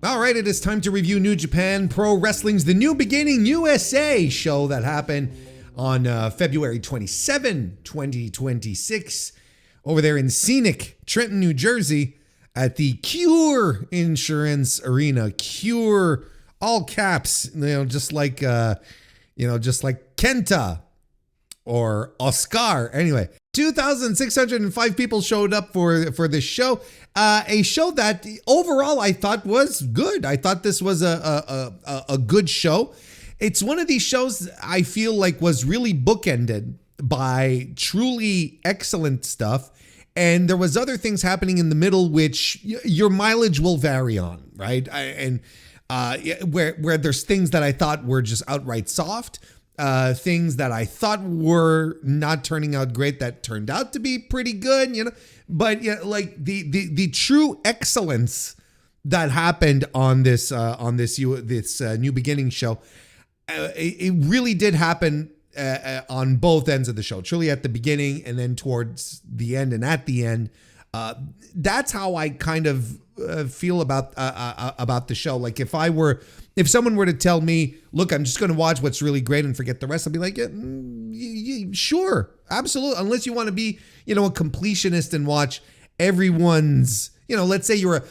All right, it is time to review New Japan Pro Wrestling's The New Beginning USA show that happened on February 27, 2026, over there in scenic Trenton, New Jersey, at the Cure Insurance Arena. Cure, all caps, just like Kenta or Oscar. Anyway, 2,605 people showed up for this show. A show that overall I thought was good. I thought this was a good show. It's one of these shows I feel like was really bookended by truly excellent stuff. And there was other things happening in the middle, which your mileage will vary on, right? Where there's things that I thought were just outright soft. Things that I thought were not turning out great that turned out to be pretty good, But like the true excellence that happened on this New Beginning show, it really did happen on both ends of the show. Truly at the beginning and then towards the end and at the end. That's how I kind of feel about the show. Like if someone were to tell me, look, I'm just going to watch what's really great and forget the rest, I'll be like, sure, absolutely. Unless you want to be, a completionist and watch everyone's, let's say you're a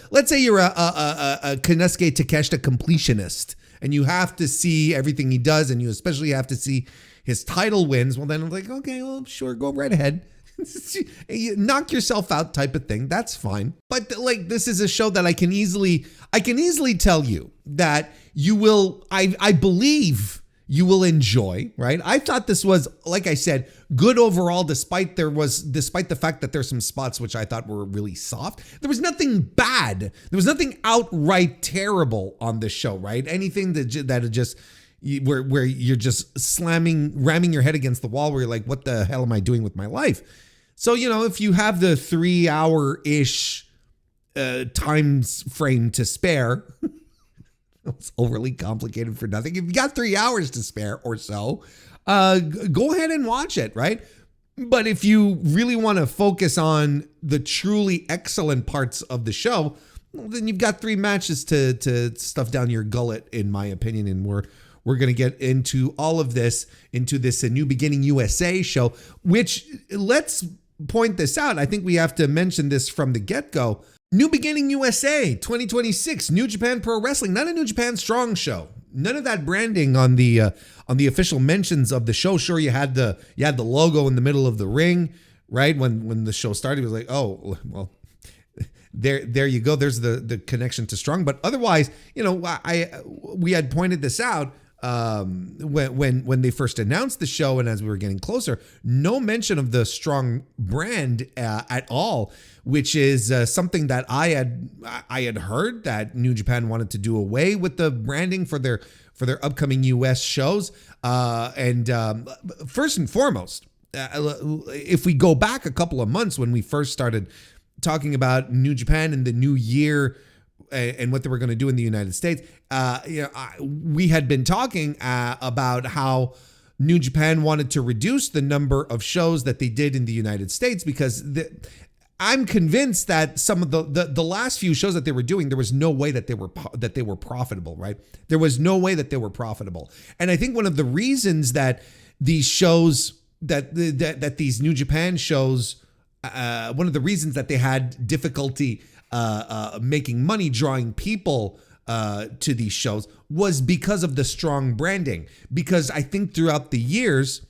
Konosuke Takeshita completionist and you have to see everything he does and you especially have to see his title wins. Well, then I'm like, okay, well, sure, go right ahead. Knock yourself out type of thing. That's fine. But like, this is a show that I can easily tell you that you will, I believe you will enjoy, right? I thought this was, like I said, good overall, despite the fact that there's some spots which I thought were really soft. There was nothing bad. There was nothing outright terrible on this show, right? Anything that just, where you're just ramming your head against the wall where you're like, what the hell am I doing with my life? So, if you have the 3-hour-ish time frame to spare, it's overly complicated for nothing. If you got 3 hours to spare or so, go ahead and watch it, right? But if you really want to focus on the truly excellent parts of the show, well, then you've got 3 matches to stuff down your gullet, in my opinion, and we're going to get into all of this, into this New Beginning USA show, which, let's point this out. I think we have to mention this from the get-go. New Beginning USA 2026, New Japan Pro Wrestling, not a New Japan Strong show. None of that branding on the official mentions of the show. Sure, you had the logo in the middle of the ring, right? When the show started, it was like, oh, well, there you go. There's the connection to Strong. But otherwise, we had pointed this out when they first announced the show, and as we were getting closer, no mention of the Strong brand at all, which is something that I had heard that New Japan wanted to do away with the branding for their upcoming US shows. And first and foremost, if we go back a couple of months when we first started talking about New Japan and the new year and what they were going to do in the United States, we had been talking about how New Japan wanted to reduce the number of shows that they did in the United States because I'm convinced that some of the last few shows that they were doing, there was no way that they were profitable, right? There was no way that they were profitable. And I think one of the reasons that these shows, that these New Japan shows, one of the reasons that they had difficulty making money, drawing people to these shows, was because of the Strong branding. Because I think throughout the years,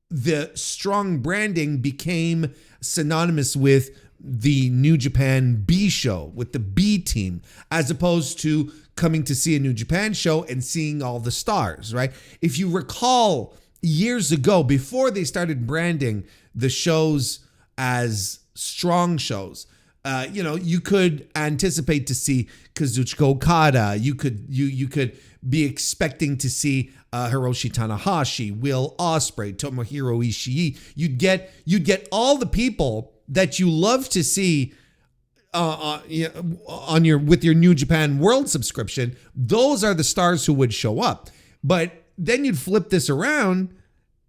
the Strong branding became synonymous with the New Japan B show, with the B team, as opposed to coming to see a New Japan show and seeing all the stars, right? If you recall, years ago, before they started branding the shows as Strong shows, you could anticipate to see Kazuchika Okada. You could be expecting to see Hiroshi Tanahashi, Will Ospreay, Tomohiro Ishii. You'd get all the people that you love to see with your New Japan World subscription. Those are the stars who would show up. But then you'd flip this around,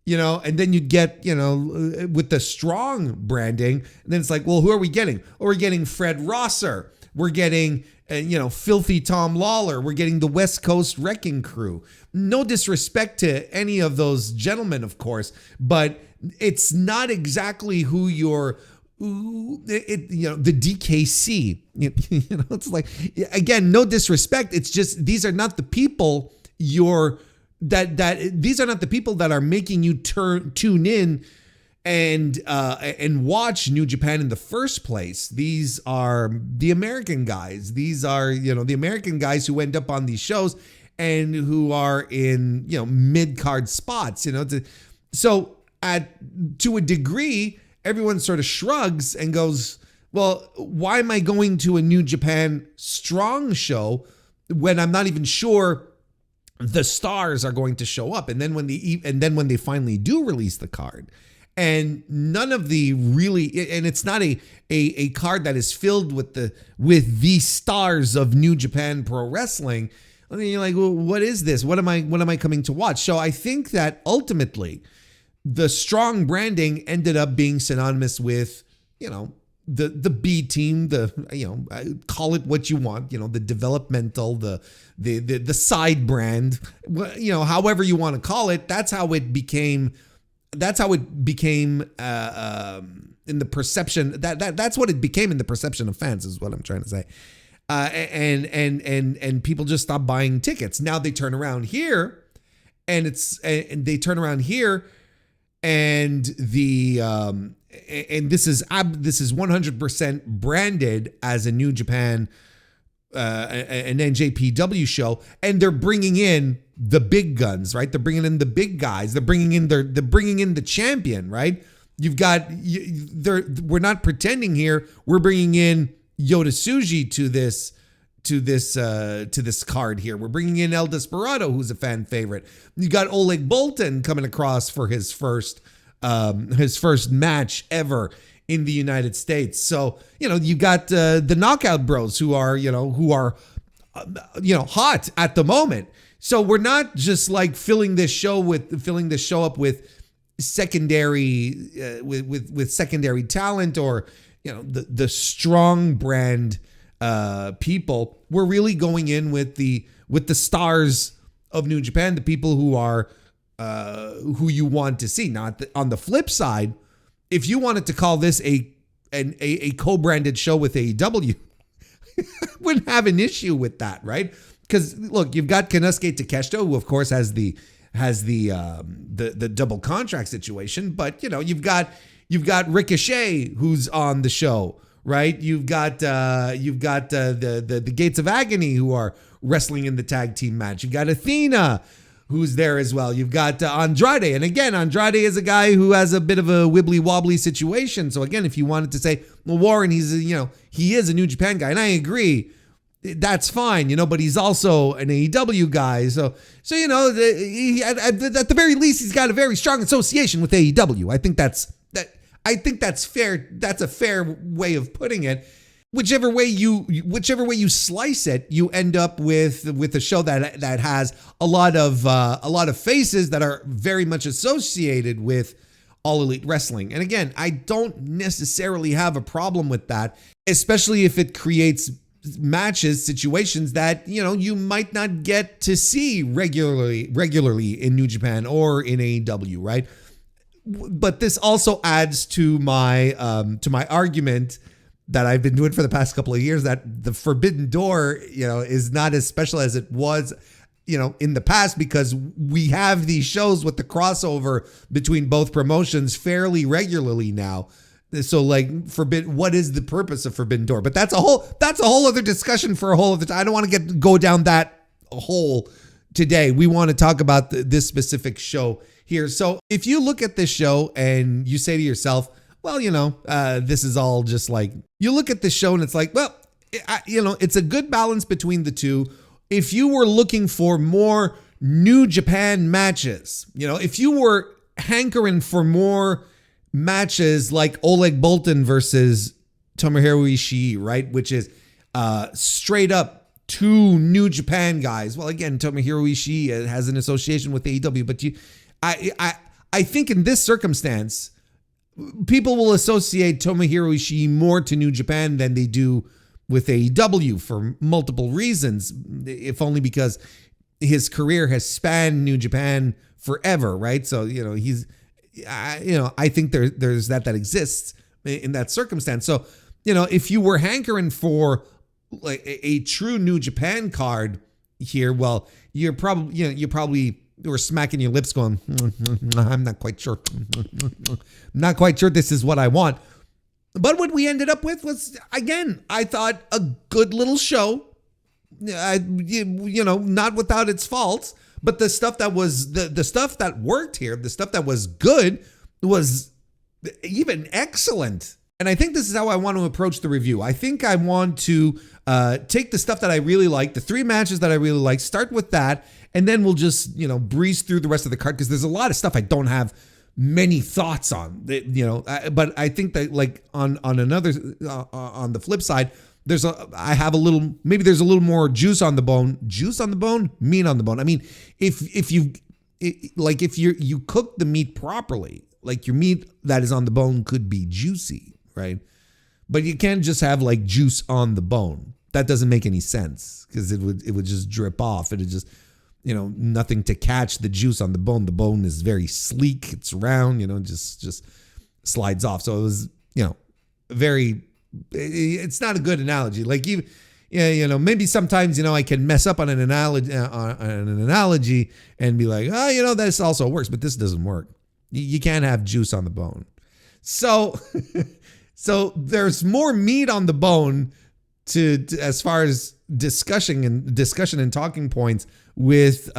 and then you'd get, with the Strong branding, and then it's like, well, who are we getting? Well, we're getting Fred Rosser. We're getting, and, filthy Tom Lawler. We're getting the West Coast Wrecking Crew. No disrespect to any of those gentlemen, of course, but it's not exactly who you're. The DKC. It's like, again, no disrespect. It's just these are not the people these are not the people that are making you tune in and watch New Japan in the first place. These are the American guys. These are, the American guys who end up on these shows and who are in, mid-card spots, So to a degree, everyone sort of shrugs and goes, well, why am I going to a New Japan Strong show when I'm not even sure the stars are going to show up? And then when they finally do release the card, and none of the really, and it's not a card that is filled with the stars of New Japan Pro Wrestling. I mean, you're like, well, what is this? What am I coming to watch? So I think that ultimately the Strong branding ended up being synonymous with, the B team, call it what you want, the developmental, the side brand, however you want to call it. That's how it became in the perception that's what it became in the perception of fans, is what I'm trying to say. And people just stopped buying tickets. Now they turn around here and and this is 100% branded as a New Japan, an NJPW show, and they're bringing in the big guns, right? They're bringing in the big guys. They're bringing in the champion, right? We're not pretending here. We're bringing in Yota Tsuji to this card here. We're bringing in El Desperado, who's a fan favorite. You got Oleg Boltin coming across for his first match ever in the United States. So, you got the Knockout Bros who are hot at the moment. So we're not just like filling this show up with secondary with secondary talent or the Strong brand people. We're really going in with the stars of New Japan, the people who are who you want to see. Now, on the flip side, if you wanted to call this a co-branded show with AEW, I wouldn't have an issue with that, right? Because look, you've got Konosuke Takeshita, who of course has the double contract situation, but you've got Ricochet, who's on the show, right? You've got the Gates of Agony, who are wrestling in the tag team match. You've got Athena, who's there as well. You've got Andrade, and again, Andrade is a guy who has a bit of a wibbly wobbly situation. So again, if you wanted to say, well, Warren, he is a New Japan guy, and I agree. That's fine, but he's also an AEW guy. So at the very least, he's got a very strong association with AEW. I think that's fair. That's a fair way of putting it. Whichever way you slice it, you end up with a show that has a lot of faces that are very much associated with All Elite Wrestling. And again, I don't necessarily have a problem with that, especially if it creates situations that you might not get to see regularly in New Japan or in AEW, right? But this also adds to my argument that I've been doing for the past couple of years, that the Forbidden Door, is not as special as it was, in the past, because we have these shows with the crossover between both promotions fairly regularly now. So what is the purpose of Forbidden Door? But that's a whole other discussion for a whole other time. I don't want to go down that hole today. We want to talk about this specific show here. So if you look at this show and you say to yourself, well, this is all just you look at this show and it's like, well, it's a good balance between the two. If you were looking for more New Japan matches, if you were hankering for more matches like Oleg Boltin versus Tomohiro Ishii, right? Which is straight up two New Japan guys. Well, again, Tomohiro Ishii has an association with AEW, but I think in this circumstance, people will associate Tomohiro Ishii more to New Japan than they do AEW for multiple reasons, if only because his career has spanned New Japan forever, right? So, I think there's that exists in that circumstance. So, if you were hankering for like a true New Japan card here, well, you probably were smacking your lips going, I'm not quite sure. Not quite sure this is what I want. But what we ended up with was, again, I thought a good little show. Not without its faults, but the stuff that was the stuff that worked here, the stuff that was good was even excellent. And I think this is how I want to approach the review. I think I want to take the stuff that I really like, the 3 matches that I really like, start with that, and then we'll just, breeze through the rest of the card, because there's a lot of stuff I don't have many thoughts on, but I think that like on the flip side, there's a little more juice on the bone, meat on the bone. I mean, if you cook the meat properly, like your meat that is on the bone could be juicy, right? But you can't just have like juice on the bone. That doesn't make any sense, because it would just drip off. It would just, nothing to catch the juice on the bone. The bone is very sleek. It's round, just slides off. So it was, it's not a good analogy. Like maybe sometimes, I can mess up on an analogy and be like, this also works, but this doesn't work. You can't have juice on the bone. So, so there's more meat on the bone to as far as discussion and talking points with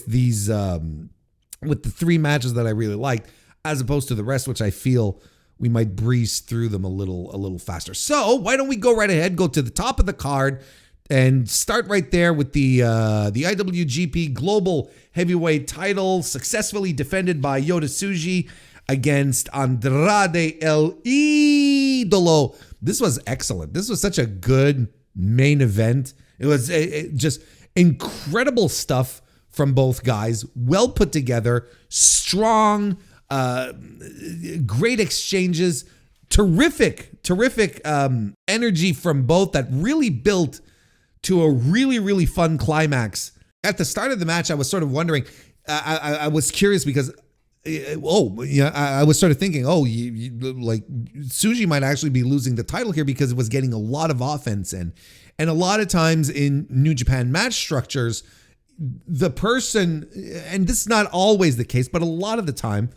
these with the 3 matches that I really liked, as opposed to the rest, which I feel we might breeze through them a little faster. So why don't we go right ahead, go to the top of the card, and start right there with the IWGP Global Heavyweight title, successfully defended by Yota Tsuji against Andrade El Idolo. This was excellent. This was such a good main event. It was just incredible stuff from both guys. Well put together, strong, great exchanges, terrific energy from both that really built to a really, really fun climax. At the start of the match, I was sort of wondering, I was curious because, I was sort of thinking, like Tsuji might actually be losing the title here, because it was getting a lot of offense in. And a lot of times in New Japan match structures, the person, and this is not always the case, but a lot of the time,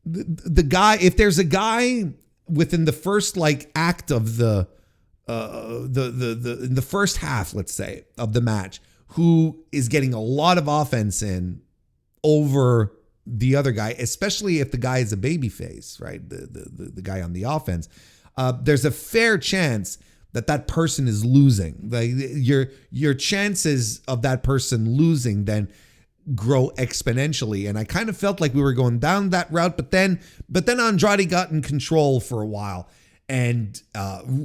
the guy, if there's a guy within the first like act of the in the first half, let's say, of the match, who is getting a lot of offense in over the other guy, especially if the guy is a babyface, right? The guy on the offense, there's a fair chance that person is losing. Like your chances of that person losing then grow exponentially. And I kind of felt like we were going down that route, but then Andrade got in control for a while and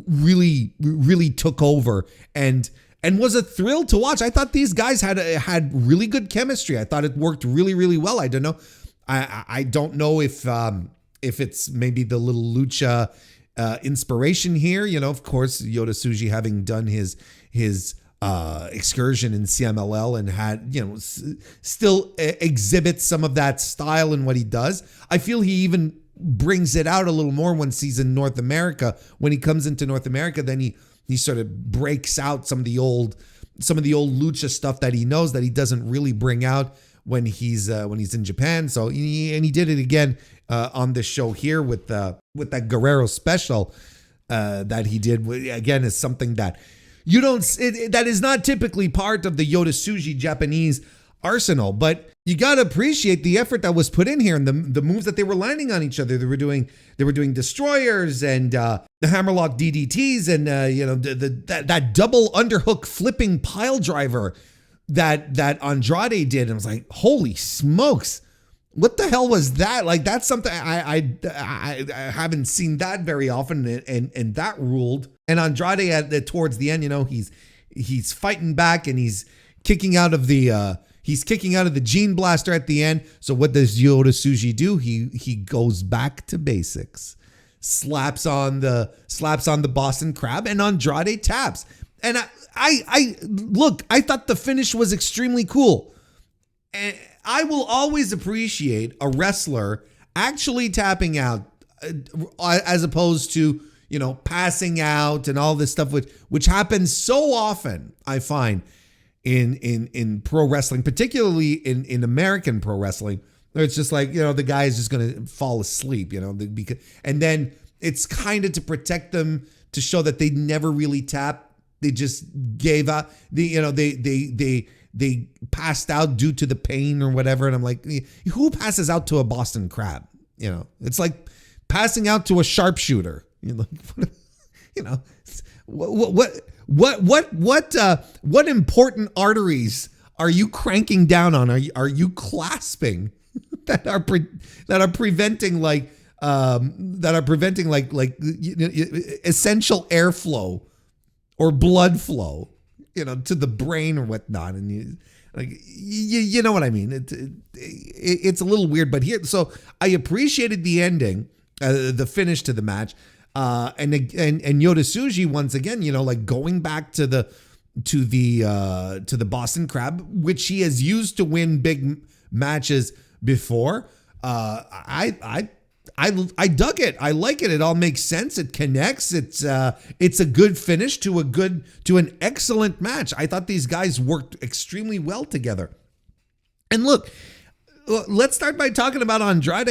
really took over and was a thrill to watch. I thought these guys had really good chemistry. I thought it worked really, really well. I don't know. I don't know if it's maybe the little lucha inspiration here. Of course, Yota Tsuji having done his excursion in CMLL and had, still exhibits some of that style in what he does. I feel he even brings it out a little more once he's in North America. When he comes into North America, then he sort of breaks out some of the old lucha stuff that he knows that he doesn't really bring out when he's in Japan. So he did it again on this show here with that Guerrero special that he did. Again, is something that that is not typically part of the Yota Tsuji Japanese arsenal, but you got to appreciate the effort that was put in here and the moves that they were landing on each other. They were doing destroyers and the hammerlock DDTs and that double underhook flipping pile driver that Andrade did. And I was like, holy smokes, what the hell was that? Like, that's something I haven't seen that very often, and that ruled. And Andrade towards the end, he's fighting back and he's kicking out of the Gene Blaster at the end. So what does Yota Tsuji do? He goes back to basics. slaps on the Boston Crab, and Andrade taps. And I look, I thought the finish was extremely cool. And I will always appreciate a wrestler actually tapping out as opposed to, passing out and all this stuff, which happens so often, I find, in pro wrestling, particularly in American pro wrestling, where it's just like, the guy is just going to fall asleep, and then it's kind of to protect them, to show that they never really tapped. They just gave up. They passed out due to the pain or whatever. And I'm like, who passes out to a Boston Crab? It's like passing out to a sharpshooter. What important arteries are you cranking down on? Are you clasping that are preventing essential airflow or blood flow, to the brain or whatnot? And you know what I mean? It's a little weird, but here, so I appreciated the ending, the finish to the match, and Yota Tsuji once again, going back to the Boston Crab, which he has used to win big matches before. I dug it. I like it. It all makes sense. It connects. It's a good finish to an excellent match. I thought these guys worked extremely well together. And look, let's start by talking about Andrade.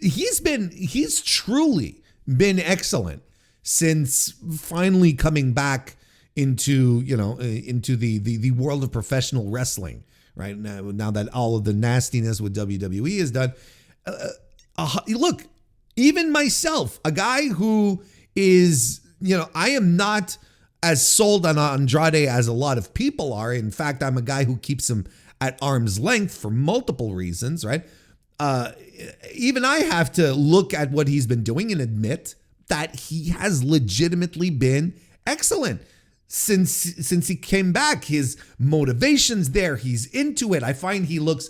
He's truly been excellent since finally coming back into the world of professional wrestling. Right now that all of the nastiness with WWE is done, look, even myself, a guy who is, I am not as sold on Andrade as a lot of people are. In fact, I'm a guy who keeps him at arm's length for multiple reasons, right? Even I have to look at what he's been doing and admit that he has legitimately been excellent. Since he came back, his motivation's there. He's into it. I find he looks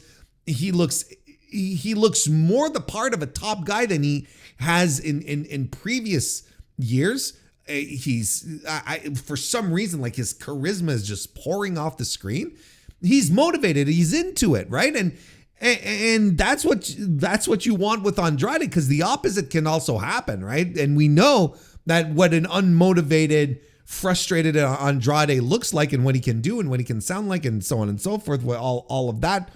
more the part of a top guy than he has in previous years. For some reason, like, his charisma is just pouring off the screen. He's motivated. He's into it, right? And that's what you want with Andrade, because the opposite can also happen, right? And we know that what an unmotivated, frustrated Andrade looks like, and what he can do and what he can sound like, and so on and so forth, what all of that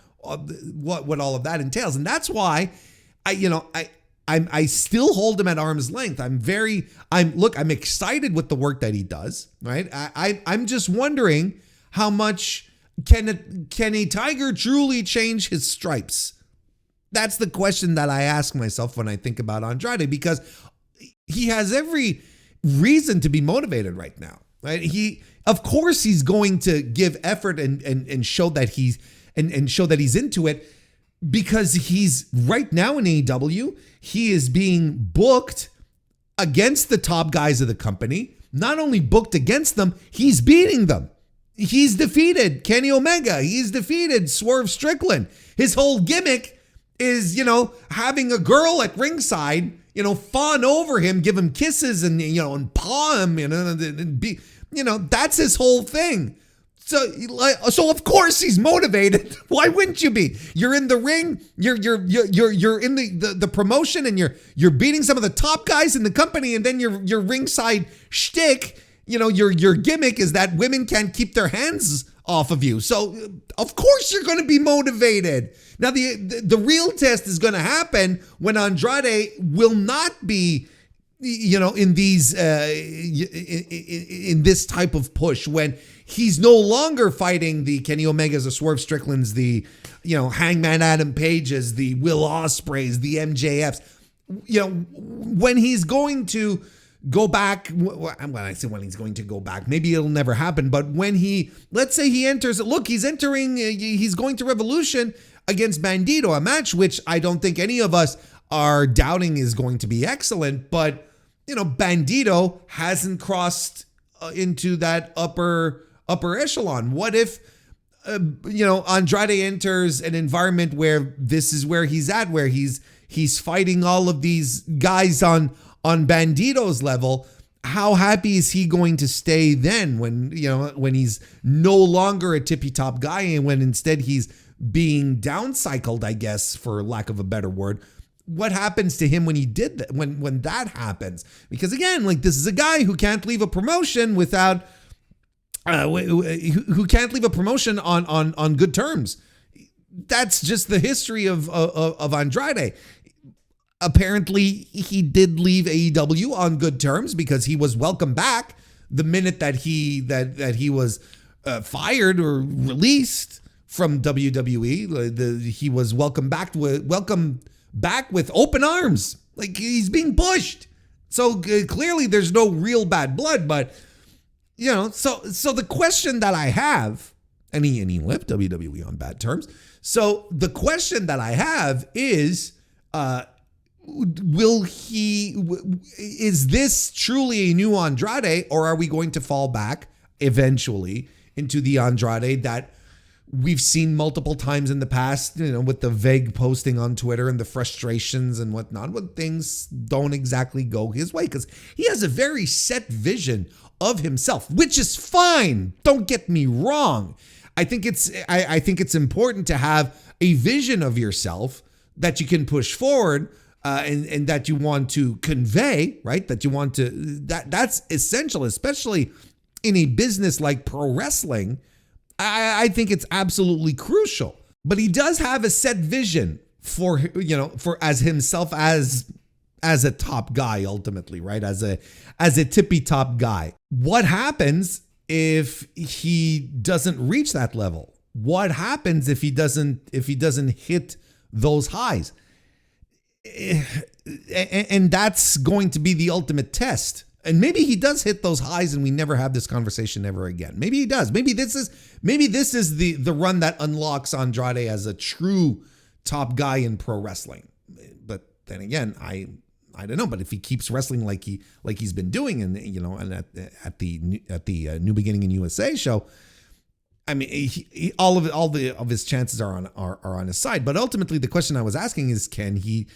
entails. And that's why I still hold him at arm's length. I'm excited with the work that he does, right? I'm just wondering, how much can a tiger truly change his stripes? That's the question that I ask myself when I think about Andrade, because he has every reason to be motivated right now, right? Of course he's going to give effort and show that he's into it, because he's right now in AEW. He is being booked against the top guys of the company. Not only booked against them, he's beating them. He's defeated Kenny Omega. He's defeated Swerve Strickland. His whole gimmick is, having a girl at ringside, fawn over him, give him kisses and paw him, and be, that's his whole thing. So of course he's motivated. Why wouldn't you be? You're in the ring, you're in the promotion, and you're beating some of the top guys in the company, and then your ringside shtick, your gimmick is that women can't keep their hands off of you. So of course you're going to be motivated. Now the real test is going to happen when Andrade will not be, in this type of push, when he's no longer fighting the Kenny Omegas, the Swerve Stricklands, the Hangman Adam Pages, the Will Ospreys, the MJFs. When he's going to go back, when I say when he's going to go back, maybe it'll never happen, but when let's say he enters, he's going to Revolution against Bandito, a match which I don't think any of us are doubting is going to be excellent, but Bandito hasn't crossed into that upper echelon. What if Andrade enters an environment where this is where he's at, where he's he's fighting all of these guys on Bandito's level. How happy is he going to stay then when he's no longer a tippy top guy and when instead he's being downcycled, I guess, for lack of a better word? What happens to him when he did that, when that happens? Because again, like, this is a guy who can't leave a promotion without who can't leave a promotion on good terms. That's just the history of Andrade. Apparently, he did leave AEW on good terms because he was welcomed back the minute that he was fired or released from WWE. He was welcomed back with open arms, like he's being pushed. So clearly, there's no real bad blood. But so the question that I have, and he left WWE on bad terms. So the question that I have is, is this truly a new Andrade, or are we going to fall back eventually into the Andrade that we've seen multiple times in the past, with the vague posting on Twitter and the frustrations and whatnot, when things don't exactly go his way? Because he has a very set vision of himself, which is fine. Don't get me wrong. I think it's important to have a vision of yourself that you can push forward, and that you want to convey, right? That's essential, especially in a business like pro wrestling. I think it's absolutely crucial. But he does have a set vision for as himself as a top guy ultimately, right? As a tippy top guy. What happens if he doesn't reach that level? What happens if he doesn't hit those highs? And that's going to be the ultimate test. And maybe he does hit those highs and we never have this conversation ever again. Maybe he does. Maybe this is the run that unlocks Andrade as a true top guy in pro wrestling. But then again, I don't know. But if he keeps wrestling like he's been doing, and at the New Beginning in USA show, I mean, all of his chances are on his side. But ultimately, the question I was asking is, can he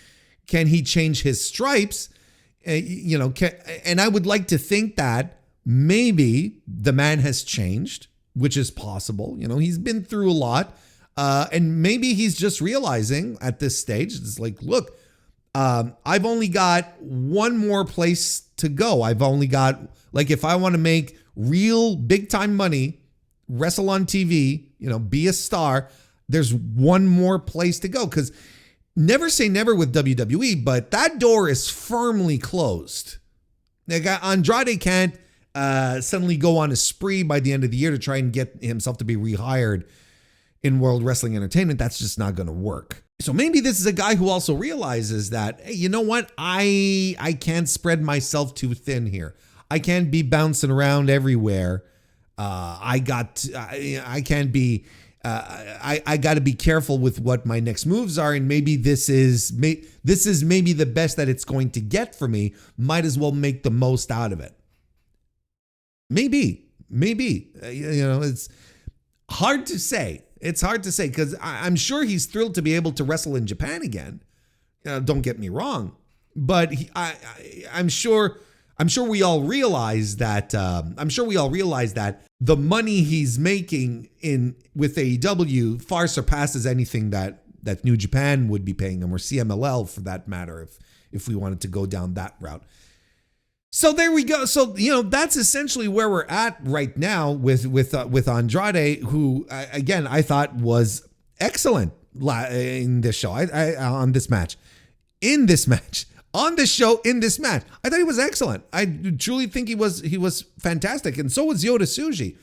change his stripes? And I would like to think that maybe the man has changed, which is possible. He's been through a lot, and maybe he's just realizing at this stage, it's like, look, I've only got one more place to go. I've only got, like, if I want to make real big time money, wrestle on TV, be a star, there's one more place to go. Because never say never with WWE, but that door is firmly closed. Like, Andrade can't suddenly go on a spree by the end of the year to try and get himself to be rehired in World Wrestling Entertainment. That's just not going to work. So maybe this is a guy who also realizes that, hey, you know what? I can't spread myself too thin here. I can't be bouncing around everywhere. I got to be careful with what my next moves are, and maybe this is maybe the best that it's going to get for me. Might as well make the most out of it. Maybe it's hard to say. It's hard to say because I'm sure he's thrilled to be able to wrestle in Japan again. Don't get me wrong, but I'm sure we all realize that. I'm sure we all realize that the money he's making with AEW far surpasses anything that New Japan would be paying him, or CMLL for that matter, if we wanted to go down that route. So there we go. So that's essentially where we're at right now with Andrade, who again I thought was excellent in this show. On this match. On this show, in this match, I thought he was excellent. I truly think he was fantastic, and so was Yota Tsuji.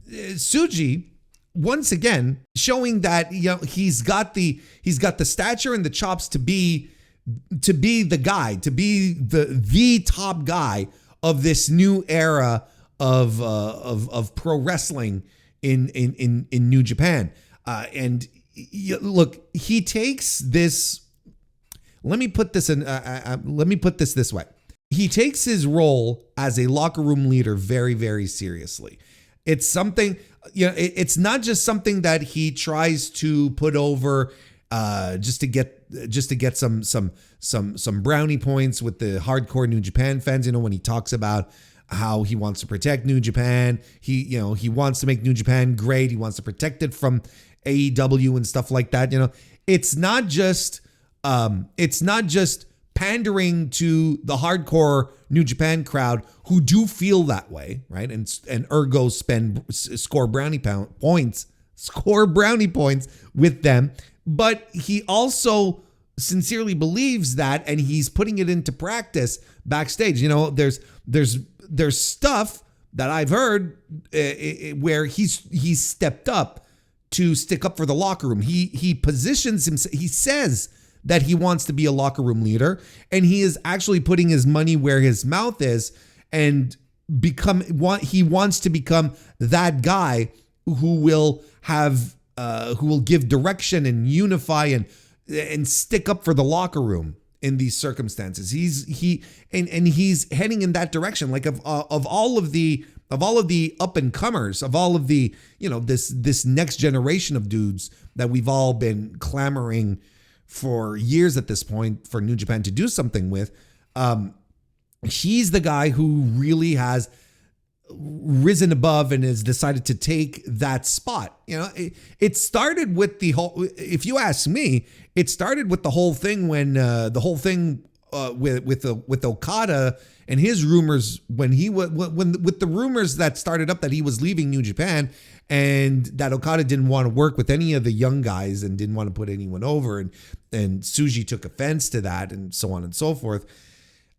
Tsuji, once again, showing that he's got the stature and the chops to be the guy, to be the top guy of this new era of pro wrestling in New Japan. And look, he takes this. Let me put this this way. He takes his role as a locker room leader very, very seriously. It's something, it's not just something that he tries to put over just to get some brownie points with the hardcore New Japan fans. When he talks about how he wants to protect New Japan, he wants to make New Japan great. He wants to protect it from AEW and stuff like that. It's not just pandering to the hardcore New Japan crowd who do feel that way, right? And ergo score brownie points with them. But he also sincerely believes that, and he's putting it into practice backstage. There's stuff that I've heard where he's stepped up to stick up for the locker room. He positions himself. He says that he wants to be a locker room leader, and he is actually putting his money where his mouth is, and he wants to become that guy who will give direction and unify and stick up for the locker room in these circumstances. He's heading in that direction. Like of all of the up and comers, of all of the this next generation of dudes that we've all been clamoring for years at this point for New Japan to do something with, he's the guy who really has risen above and has decided to take that spot. It started with the whole, if you ask me, it started with the whole thing when with Okada and his rumors with the rumors that started up that he was leaving New Japan, and that Okada didn't want to work with any of the young guys and didn't want to put anyone over, and Tsuji took offense to that, and so on and so forth.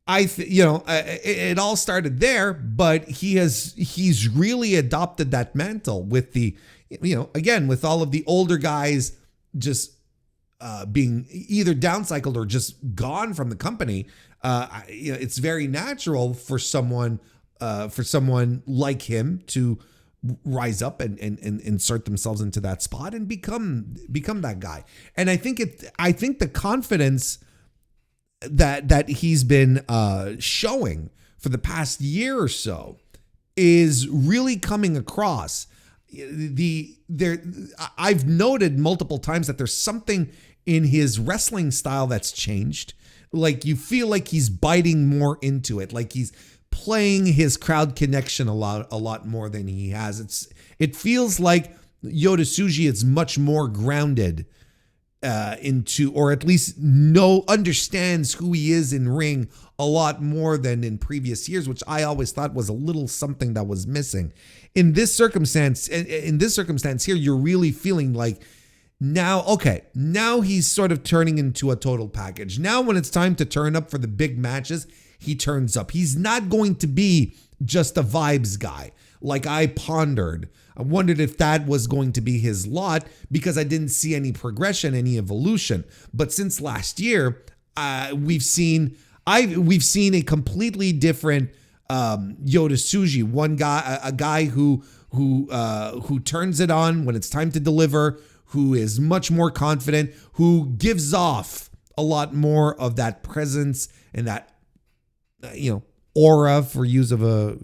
It all started there, but he's really adopted that mantle with the, again, with all of the older guys just being either downcycled or just gone from the company. It's very natural for someone like him to rise up and insert themselves into that spot and become that guy. And I think the confidence that he's been showing for the past year or so is really coming across. I've noted multiple times that there's something in his wrestling style that's changed. Like, you feel like he's biting more into it, like he's playing his crowd connection a lot more than he has. It feels like Yota Tsuji is much more grounded into, or at least understands who he is in ring a lot more than in previous years, which I always thought was a little something that was missing. In this circumstance here, you're really feeling like now he's sort of turning into a total package. Now when it's time to turn up for the big matches, he turns up. He's not going to be just a vibes guy like I pondered. I wondered if that was going to be his lot, because I didn't see any progression, any evolution. But since last year, we've seen a completely different Yota Tsuji. A guy who turns it on when it's time to deliver, who is much more confident, who gives off a lot more of that presence and that aura, for use of a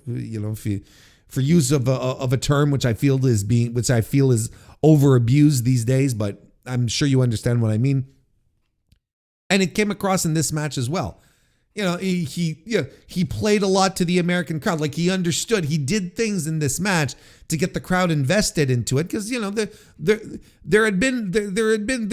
term which I feel is over abused these days, but I'm sure you understand what I mean. And it came across in this match as well. He played a lot to the American crowd. Like, he understood. He did things in this match to get the crowd invested into it, because there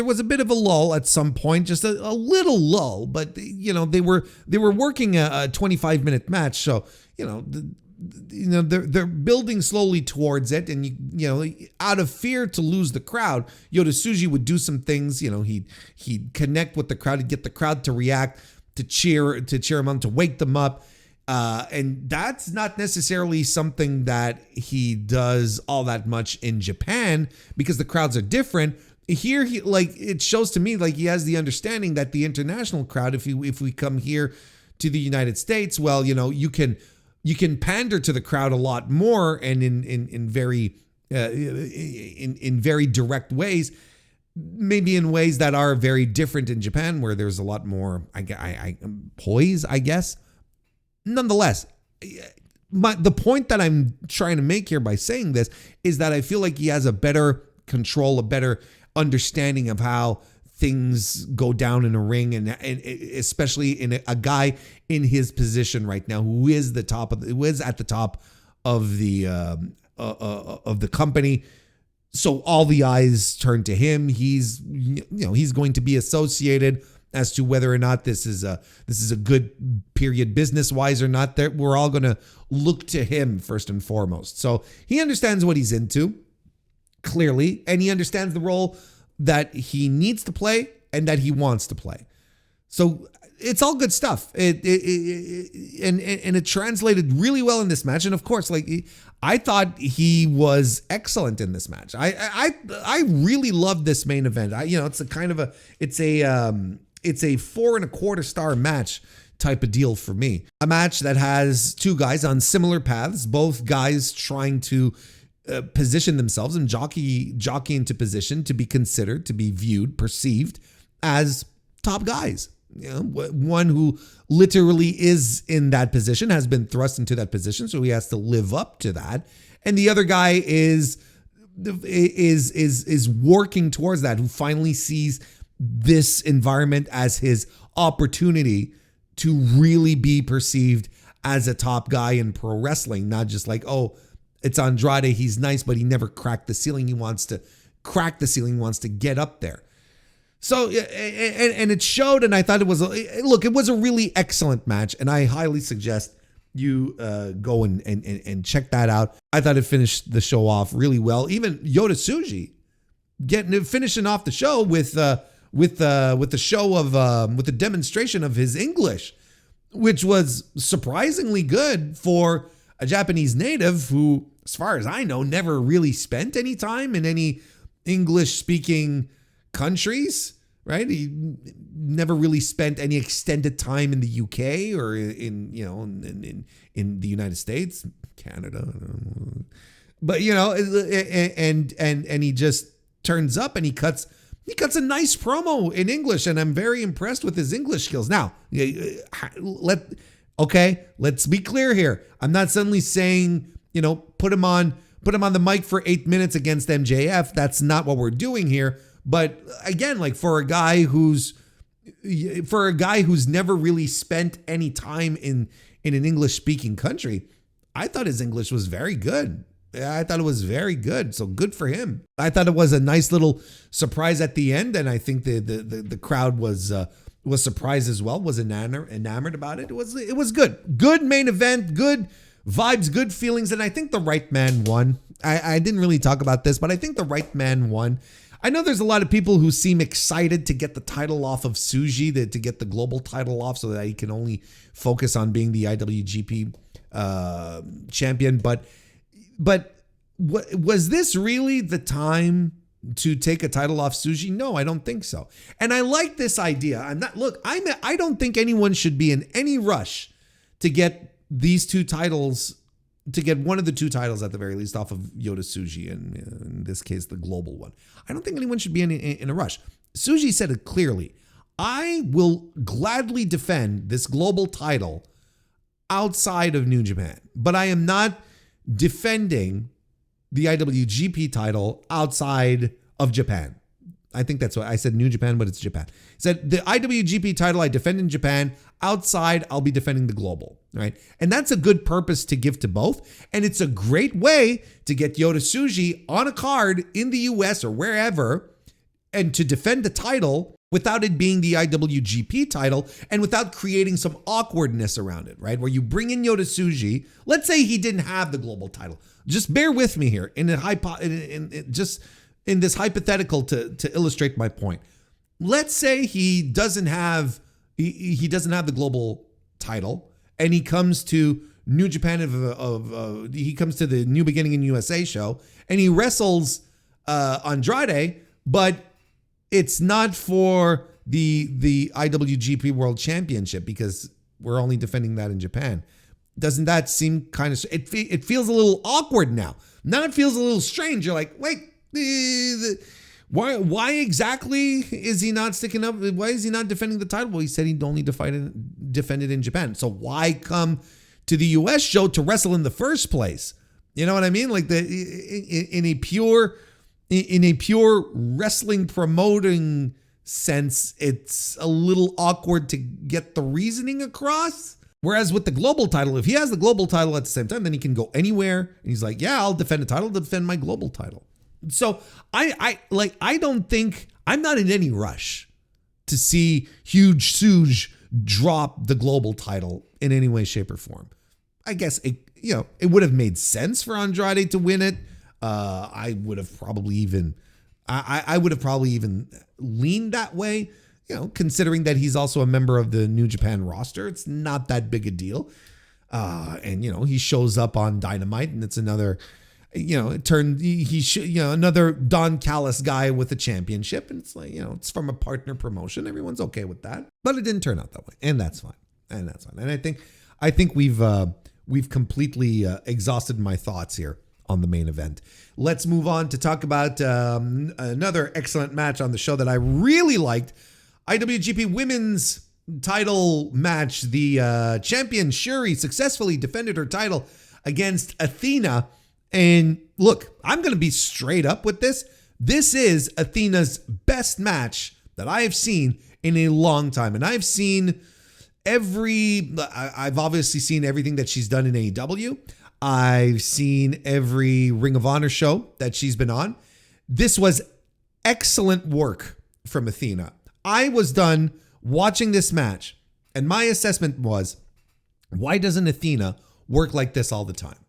was a bit of a lull at some point, just a little lull, but they were working a 25-minute match, so they're building slowly towards it, and out of fear to lose the crowd, Yota Tsuji would do some things. He'd connect with the crowd, he'd get the crowd to react, to cheer him on, to wake them up. And that's not necessarily something that he does all that much in Japan, because the crowds are different. Here, it shows to me like he has the understanding that the international crowd, if we come here to the United States, well, you can pander to the crowd a lot more, and in very direct ways, maybe in ways that are very different in Japan, where there's a lot more poise, I guess. Nonetheless, the point that I'm trying to make here by saying this is that I feel like he has a better control, a better understanding of how things go down in a ring, and especially in a guy in his position right now who is at the top of the company. So all the eyes turn to him. He's going to be associated as to whether or not this is a good period business wise or not. That we're all going to look to him first and foremost. So he understands what he's into clearly, and he understands the role that he needs to play and that he wants to play. So it's all good stuff. And it translated really well in this match. And of course, like, I thought he was excellent in this match. I really loved this main event. It's a 4.25 star match type of deal for me. A match that has two guys on similar paths, both guys trying to position themselves and jockey into position to be considered, to be viewed, perceived as top guys. One who literally is in that position, has been thrust into that position, so he has to live up to that. And the other guy is working towards that, who finally sees this environment as his opportunity to really be perceived as a top guy in pro wrestling, not just like, oh, it's Andrade, he's nice, but he never cracked the ceiling. He wants to crack the ceiling, wants to get up there. So, and it showed, and I thought it was a really excellent match, and I highly suggest you go and check that out. I thought it finished the show off really well. Even Yota Tsuji finishing off the show with the demonstration of his English, which was surprisingly good for a Japanese native who, as far as I know, never really spent any time in any English-speaking countries, right? He never really spent any extended time in the UK or in the United States, Canada, but and he just turns up and he cuts a nice promo in English, and I'm very impressed with his English skills. Now, let's be clear here. I'm not suddenly saying, put him on the mic for 8 minutes against MJF. That's not what we're doing here. But again, like, for a guy who's never really spent any time in an English speaking country, I thought his English was very good. I thought it was very good. So good for him. I thought it was a nice little surprise at the end, and I think the crowd was surprised as well, was enamored about it. It was good. Good main event, good vibes, good feelings, and I think the right man won. I didn't really talk about this, but I think the right man won. I know there's a lot of people who seem excited to get the title off of Tsuji, to get the global title off so that he can only focus on being the IWGP champion. But was this really the time to take a title off Tsuji? No, I don't think so. And I like this idea. I don't think anyone should be in any rush to get these two titles, to get one of the two titles at the very least off of Yota Tsuji, and in this case, the global one. I don't think anyone should be in a rush. Tsuji said it clearly. I will gladly defend this global title outside of New Japan, but I am not defending the IWGP title outside of Japan. I think that's what I said, New Japan, but it's Japan. He said the IWGP title I defend in Japan. Outside, I'll be defending the global, right? And that's a good purpose to give to both. And it's a great way to get Yota Tsuji on a card in the US or wherever, and to defend the title without it being the IWGP title and without creating some awkwardness around it, right? Where you bring in Yota Tsuji. Let's say he didn't have the global title. Just bear with me here in this hypothetical to illustrate my point. Let's say he doesn't have the global title, and he comes to New Japan he comes to the New Beginning in USA show, and he wrestles Andrade, but it's not for the IWGP World Championship because we're only defending that in Japan. Doesn't that seem kind of, it feels a little awkward now. Now it feels a little strange. You're like, wait, why exactly is he not sticking up? Why is he not defending the title? Well, he said he'd only defend it in Japan. So why come to the US show to wrestle in the first place? You know what I mean? Like in a pure wrestling promoting sense it's a little awkward to get the reasoning across. Whereas with the global title, if he has the global title at the same time, then he can go anywhere. And he's like, yeah, I'll defend a title to defend my global title. So I don't think, I'm not in any rush to see Huge Suge drop the global title in any way, shape, or form. I guess it would have made sense for Andrade to win it. I would have probably even leaned that way, considering that he's also a member of the New Japan roster. It's not that big a deal. And he shows up on Dynamite, and it's another, another Don Callis guy with a championship, and it's like, it's from a partner promotion. Everyone's okay with that, but it didn't turn out that way, and that's fine. And I think we've completely exhausted my thoughts here on the main event. Let's move on to talk about another excellent match on the show that I really liked. IWGP Women's title match. The champion Shuri successfully defended her title against Athena. And look, I'm going to be straight up with this. This is Athena's best match that I have seen in a long time. And I've obviously seen everything that she's done in AEW. I've seen every Ring of Honor show that she's been on. This was excellent work from Athena. I was done watching this match, and my assessment was, why doesn't Athena work like this all the time?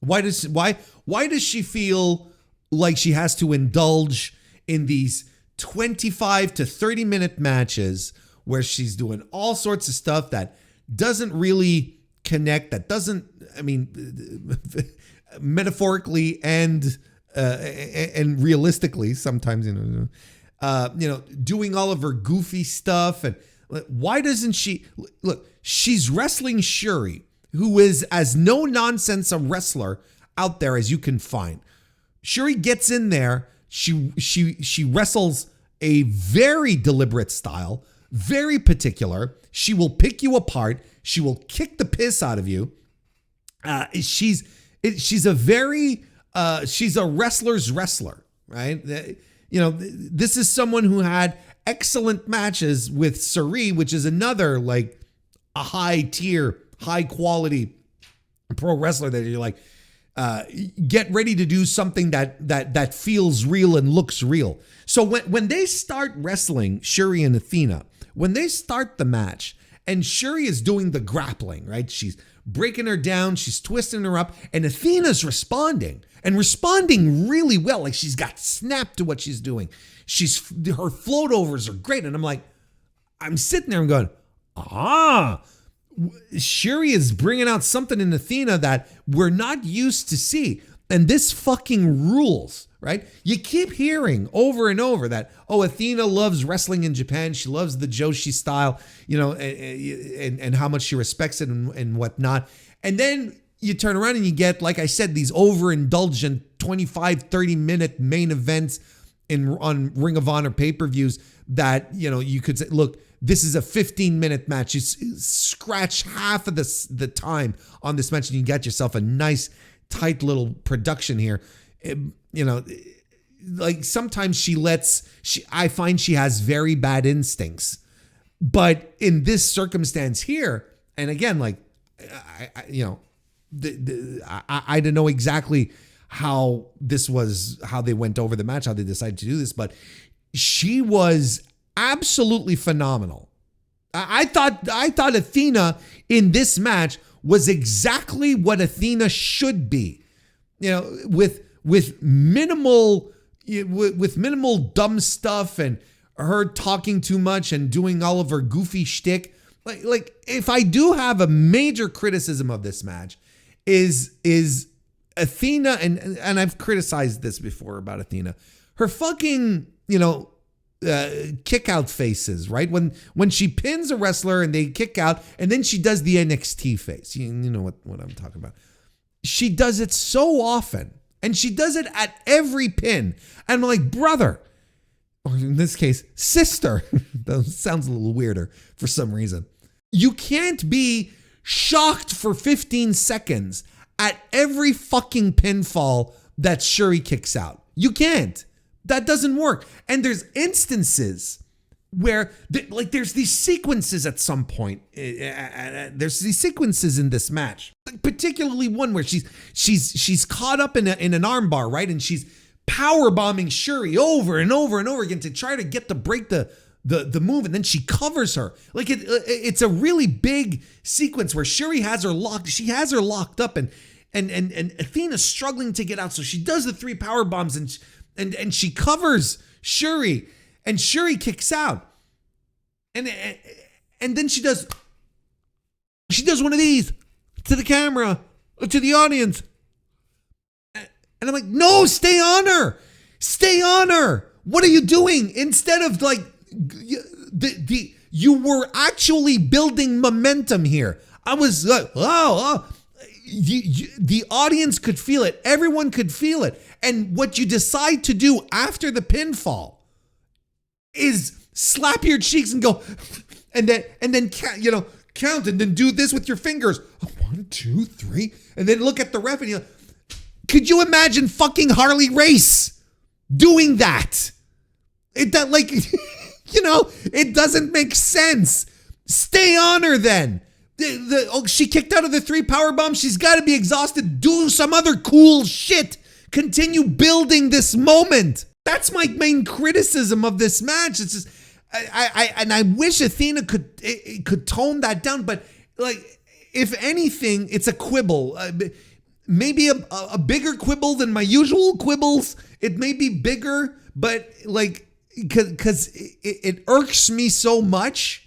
Why does she feel like she has to indulge in these 25 to 30 minute matches where she's doing all sorts of stuff that doesn't really connect, that doesn't, metaphorically and realistically sometimes, doing all of her goofy stuff. And why doesn't she look? She's wrestling Shuri, who is as no nonsense a wrestler out there as you can find. Shuri gets in there. She wrestles a very deliberate style, very particular. She will pick you apart. She will kick the piss out of you. She's a wrestler's wrestler, right? This is someone who had excellent matches with Sari, which is another like a high tier, high quality pro wrestler that you're like, get ready to do something that feels real and looks real. So when they start wrestling Shuri and Athena, when they start the match and Shuri is doing the grappling, right? She's breaking her down, she's twisting her up, and Athena's responding really well. Like she's got snap to what she's doing. Her float overs are great. And I'm sitting there and going, Shuri is bringing out something in Athena that we're not used to see. And this fucking rules, right? You keep hearing over and over that, Athena loves wrestling in Japan. She loves the Joshi style, and how much she respects it and whatnot. And then you turn around and you get, like I said, these overindulgent 25, 30 minute main events on Ring of Honor pay-per-views that, you could say, look, this is a 15-minute match. You scratch half of the time on this match and you get yourself a nice, tight little production here. Like sometimes I find she has very bad instincts. But in this circumstance here, and again, like, I don't know exactly how they went over the match, how they decided to do this, but she was absolutely phenomenal. I thought Athena in this match was exactly what Athena should be, with minimal dumb stuff and her talking too much and doing all of her goofy shtick. Like if I do have a major criticism of this match is Athena, and I've criticized this before about Athena, her fucking, kick out faces, right? When she pins a wrestler and they kick out and then she does the NXT face. You know what I'm talking about. She does it so often and she does it at every pin. And I'm like, brother, or in this case, sister, that sounds a little weirder for some reason. You can't be shocked for 15 seconds at every fucking pinfall that Shuri kicks out. You can't. That doesn't work. And there's instances where there's these sequences at some point. There's these sequences in this match, particularly one where she's caught up in an armbar, right? And she's power bombing Shuri over and over and over again to try to break the move, and then she covers her. Like it's a really big sequence where Shuri has her locked. She has her locked up, and Athena's struggling to get out. So she does the 3 power bombs, and she covers Shuri, and Shuri kicks out, and then she does one of these to the camera, to the audience, and I'm like, no, stay on her. What are you doing? Instead of like. You were actually building momentum here. I was like, the audience could feel it. Everyone could feel it. And what you decide to do after the pinfall is slap your cheeks and go, and then count and then do this with your fingers. 1, 2, 3, and then look at the ref and you're like, could you imagine fucking Harley Race doing that? It doesn't make sense. Stay on her then. She kicked out of the 3 power bombs. She's got to be exhausted. Do some other cool shit. Continue building this moment. That's my main criticism of this match. It's just, I wish Athena could tone that down. But like, if anything, it's a quibble. Maybe a bigger quibble than my usual quibbles. It may be bigger, but like. Because it irks me so much.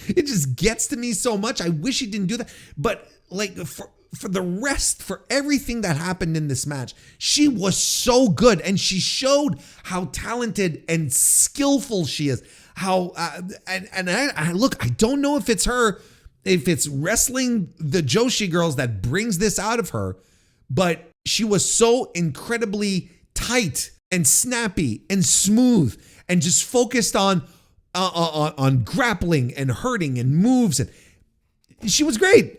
It just gets to me so much. I wish he didn't do that. But like for the rest, for everything that happened in this match, she was so good. And she showed how talented and skillful she is. How, I look, I don't know if it's her, if it's wrestling the Joshi girls that brings this out of her, but she was so incredibly tight and snappy and smooth and just focused on grappling and hurting and moves, and she was great.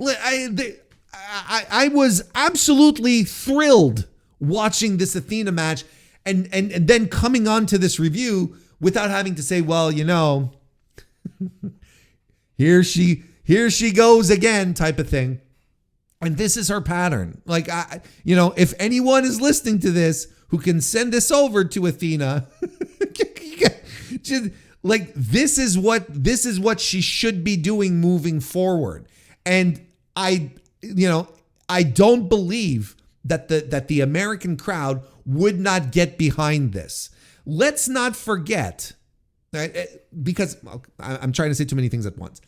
I was absolutely thrilled watching this Athena match and then coming on to this review without having to say, well, here she goes again type of thing. And this is her pattern. Like, if anyone is listening to this who can send this over to Athena, like this is what she should be doing moving forward. And I don't believe that the American crowd would not get behind this. Let's not forget, because I'm trying to say too many things at once.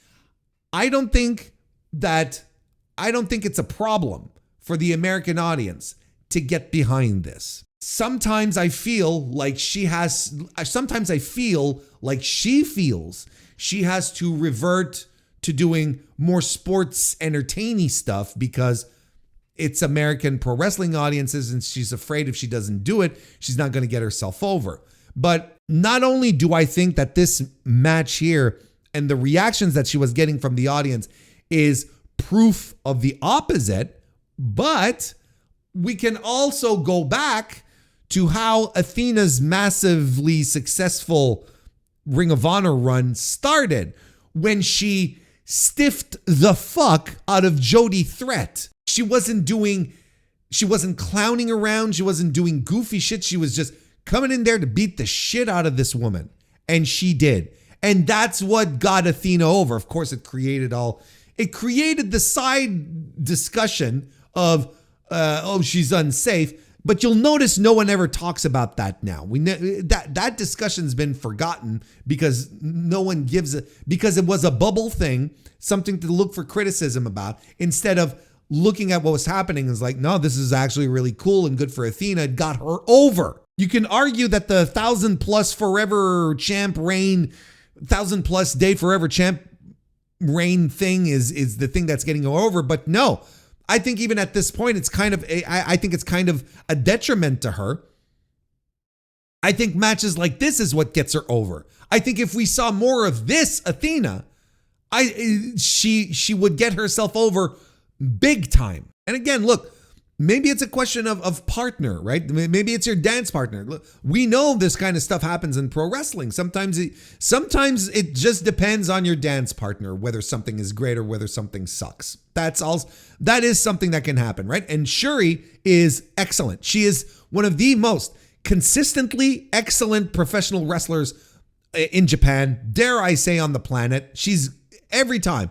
I don't think it's a problem for the American audience to get behind this. Sometimes I feel like she feels she has to revert to doing more sports entertaining stuff because it's American pro wrestling audiences, and she's afraid if she doesn't do it, she's not going to get herself over. But not only do I think that this match here and the reactions that she was getting from the audience is proof of the opposite, but we can also go back to how Athena's massively successful Ring of Honor run started when she stiffed the fuck out of Jody Threat. She wasn't clowning around. She wasn't doing goofy shit. She was just coming in there to beat the shit out of this woman. And she did. And that's what got Athena over. Of course, it created the side discussion of, she's unsafe. But you'll notice no one ever talks about that now. That discussion's been forgotten because no one gives because it was a bubble thing, something to look for criticism about, instead of looking at what was happening. It's like, no, this is actually really cool and good for Athena. It got her over. You can argue that the 1,000+ forever champ reign, 1,000+ day forever champ reign thing is the thing that's getting her over. But no, I think even at this point, it's kind of a detriment to her. I think matches like this is what gets her over. I think if we saw more of this Athena, she would get herself over big time. And again, look, Maybe it's a question of partner, right? Maybe it's your dance partner. Look, we know this kind of stuff happens in pro wrestling. Sometimes it just depends on your dance partner, whether something is great or whether something sucks. That is something that can happen, right? And Shuri is excellent. She is one of the most consistently excellent professional wrestlers in Japan, dare I say on the planet. She's every time.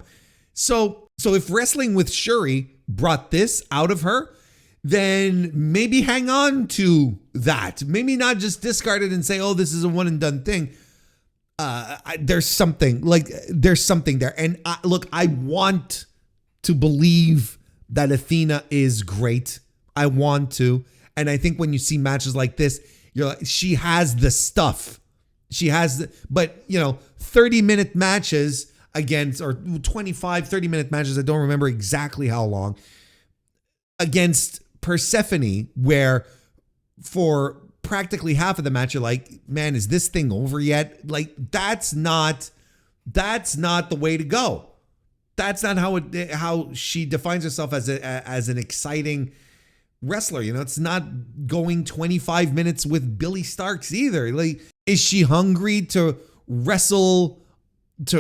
So if wrestling with Shuri brought this out of her, then maybe hang on to that. Maybe not just discard it and say, oh, this is a one and done thing. There's something there. And I want to believe that Athena is great. I want to. And I think when you see matches like this, you're like, she has the stuff. But 30-minute matches against, or 25, 30-minute matches, I don't remember exactly how long, against Persephone, where for practically half of the match, you're like, man, is this thing over yet? Like, that's not the way to go. That's not how she defines herself as an exciting wrestler. It's not going 25 minutes with Billy Starks either. Like, is she hungry to wrestle like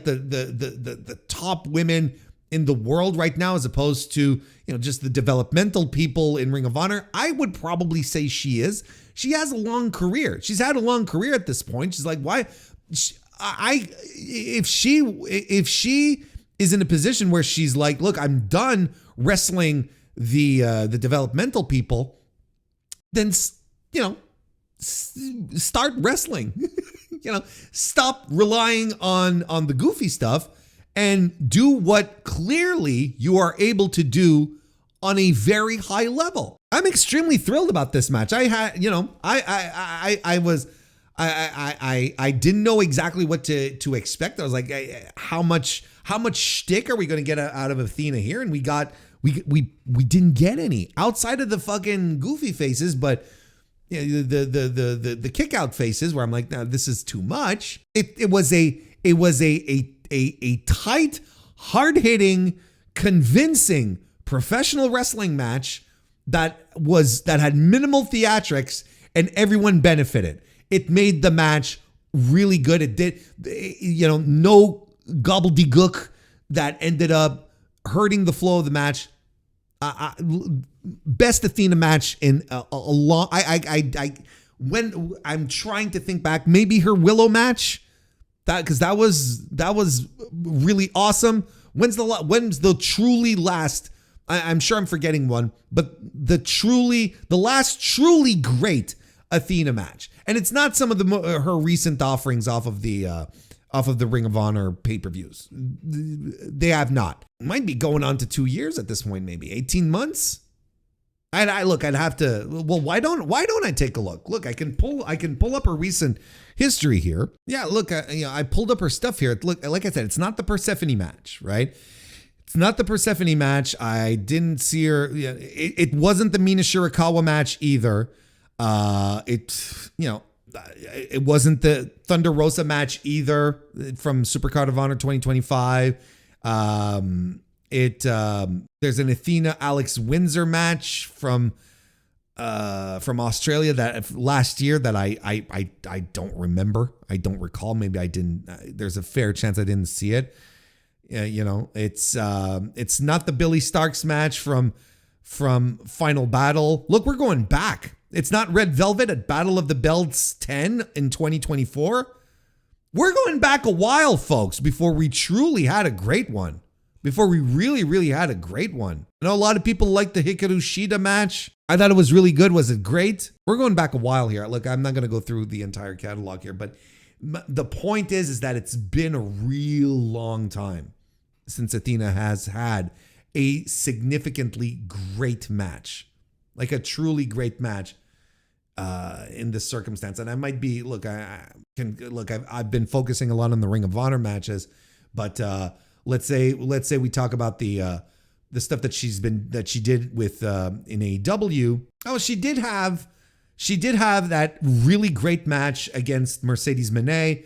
the top women in the world right now, as opposed to just the developmental people in Ring of Honor? I would probably say she is. She has a long career. She's had a long career at this point. She's like, why? If she is in a position where she's like, look, I'm done wrestling the developmental people, then start wrestling. Stop relying on the goofy stuff and do what clearly you are able to do on a very high level. I'm extremely thrilled about this match. I didn't know exactly what to expect. I was like, how much shtick are we going to get out of Athena here? And we didn't get any outside of the fucking goofy faces, but the kick out faces where I'm like, no, this is too much. It was a tight, hard hitting, convincing professional wrestling match that had minimal theatrics and everyone benefited. It made the match really good. It did, no gobbledygook that ended up hurting the flow of the match. Best Athena match in a long. When I'm trying to think back, maybe her Willow match, because that was really awesome. When's the truly last? I'm sure I'm forgetting one, but the last truly great Athena match, and it's not some of her recent offerings off of the Ring of Honor pay-per-views. They have not. Might be going on to 2 years at this point, maybe 18 months. I'd have to. Well, why don't I take a look? Look, I can pull up her recent history here. Yeah, look, I pulled up her stuff here. Look, like I said, it's not the Persephone match, right? It's not the Persephone match. I didn't see her. It wasn't the Mina Shirakawa match either. It wasn't the Thunder Rosa match either from Supercard of Honor 2025. There's an Athena Alex Windsor match from Australia that last year that I don't remember. I don't recall. Maybe I didn't. There's a fair chance I didn't see it. It's not the Billy Starks match from Final Battle. Look, we're going back. It's not Red Velvet at Battle of the Belts 10 in 2024. We're going back a while, folks, before we truly had a great one. Before we really, really had a great one. I know a lot of people like the Hikaru Shida match. I thought it was really good. Was it great? We're going back a while here. Look, I'm not going to go through the entire catalog here, but the point is that it's been a real long time since Athena has had a significantly great match. Like a truly great match in this circumstance. And I might be, I've been focusing a lot on the Ring of Honor matches, but let's say we talk about the stuff that she did with in AEW. Oh, she did have that really great match against Mercedes Moné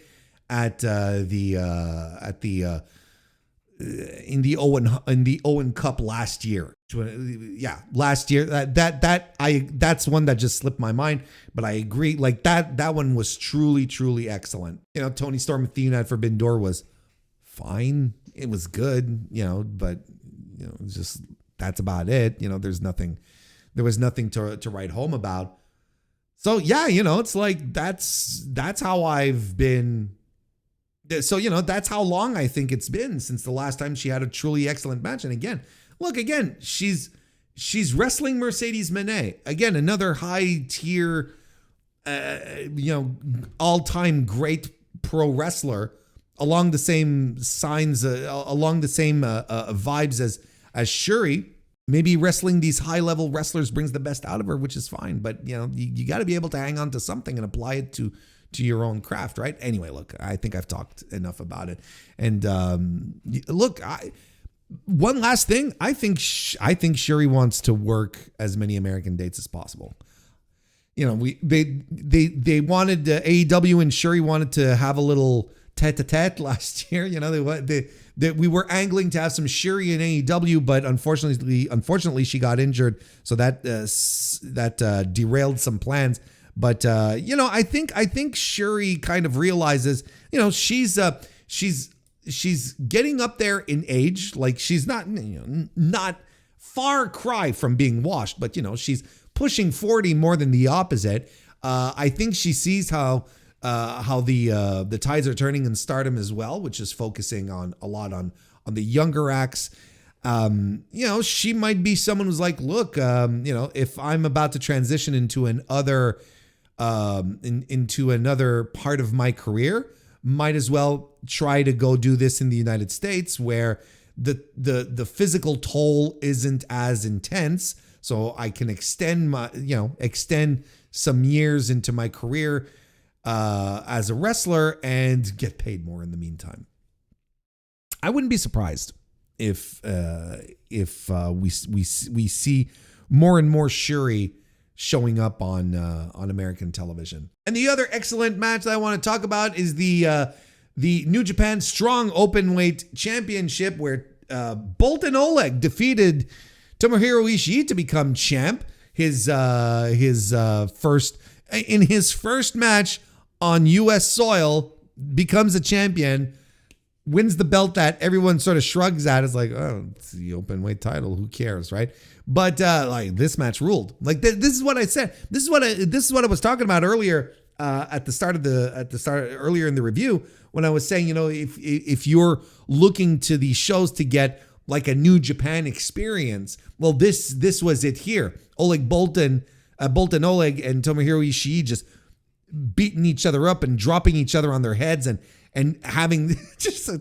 in the Owen Cup last year. last year. That's one that just slipped my mind, but I agree. Like that one was truly excellent. Tony Storm at the United Forbidden Door was fine. It was good, but it's just that's about it. There was nothing to write home about. So yeah, it's like that's how I've been. So that's how long I think it's been since the last time she had a truly excellent match. And again, she's wrestling Mercedes Moné. Again, another high tier, all-time great pro wrestler, along the same vibes as Shuri. Maybe wrestling these high-level wrestlers brings the best out of her, which is fine. But you got to be able to hang on to something and apply it to your own craft, right? Anyway, look, I think I've talked enough about it. And one last thing, I think Shuri wants to work as many American dates as possible. They wanted AEW and Shuri wanted to have a little tete-a-tete last year. We were angling to have some Shuri in AEW, but unfortunately she got injured, so that derailed some plans. But I think Shuri kind of realizes, she's getting up there in age. Like she's not far cry from being washed, but she's pushing 40 more than the opposite. I think she sees how the tides are turning in Stardom as well, which is focusing on the younger acts. She might be someone who's like, look, if I'm about to transition into another part of my career, might as well try to go do this in the United States, where the physical toll isn't as intense, so I can extend some years into my career as a wrestler and get paid more in the meantime. I wouldn't be surprised if we see more and more Shuri showing up on American television. And the other excellent match that I want to talk about is the New Japan Strong Openweight Championship, where Boltin Oleg defeated Tomohiro Ishii to become champ. His first match on U.S. soil, becomes a champion, wins the belt that everyone sort of shrugs at. It's like, oh, it's the open weight title. Who cares, right? But this match ruled. Like this is what I said. This is what I was talking about earlier earlier in the review, when I was saying, if you're looking to these shows to get like a New Japan experience, well, this was it here. Boltin Oleg and Tomohiro Ishii just beating each other up and dropping each other on their heads and having just an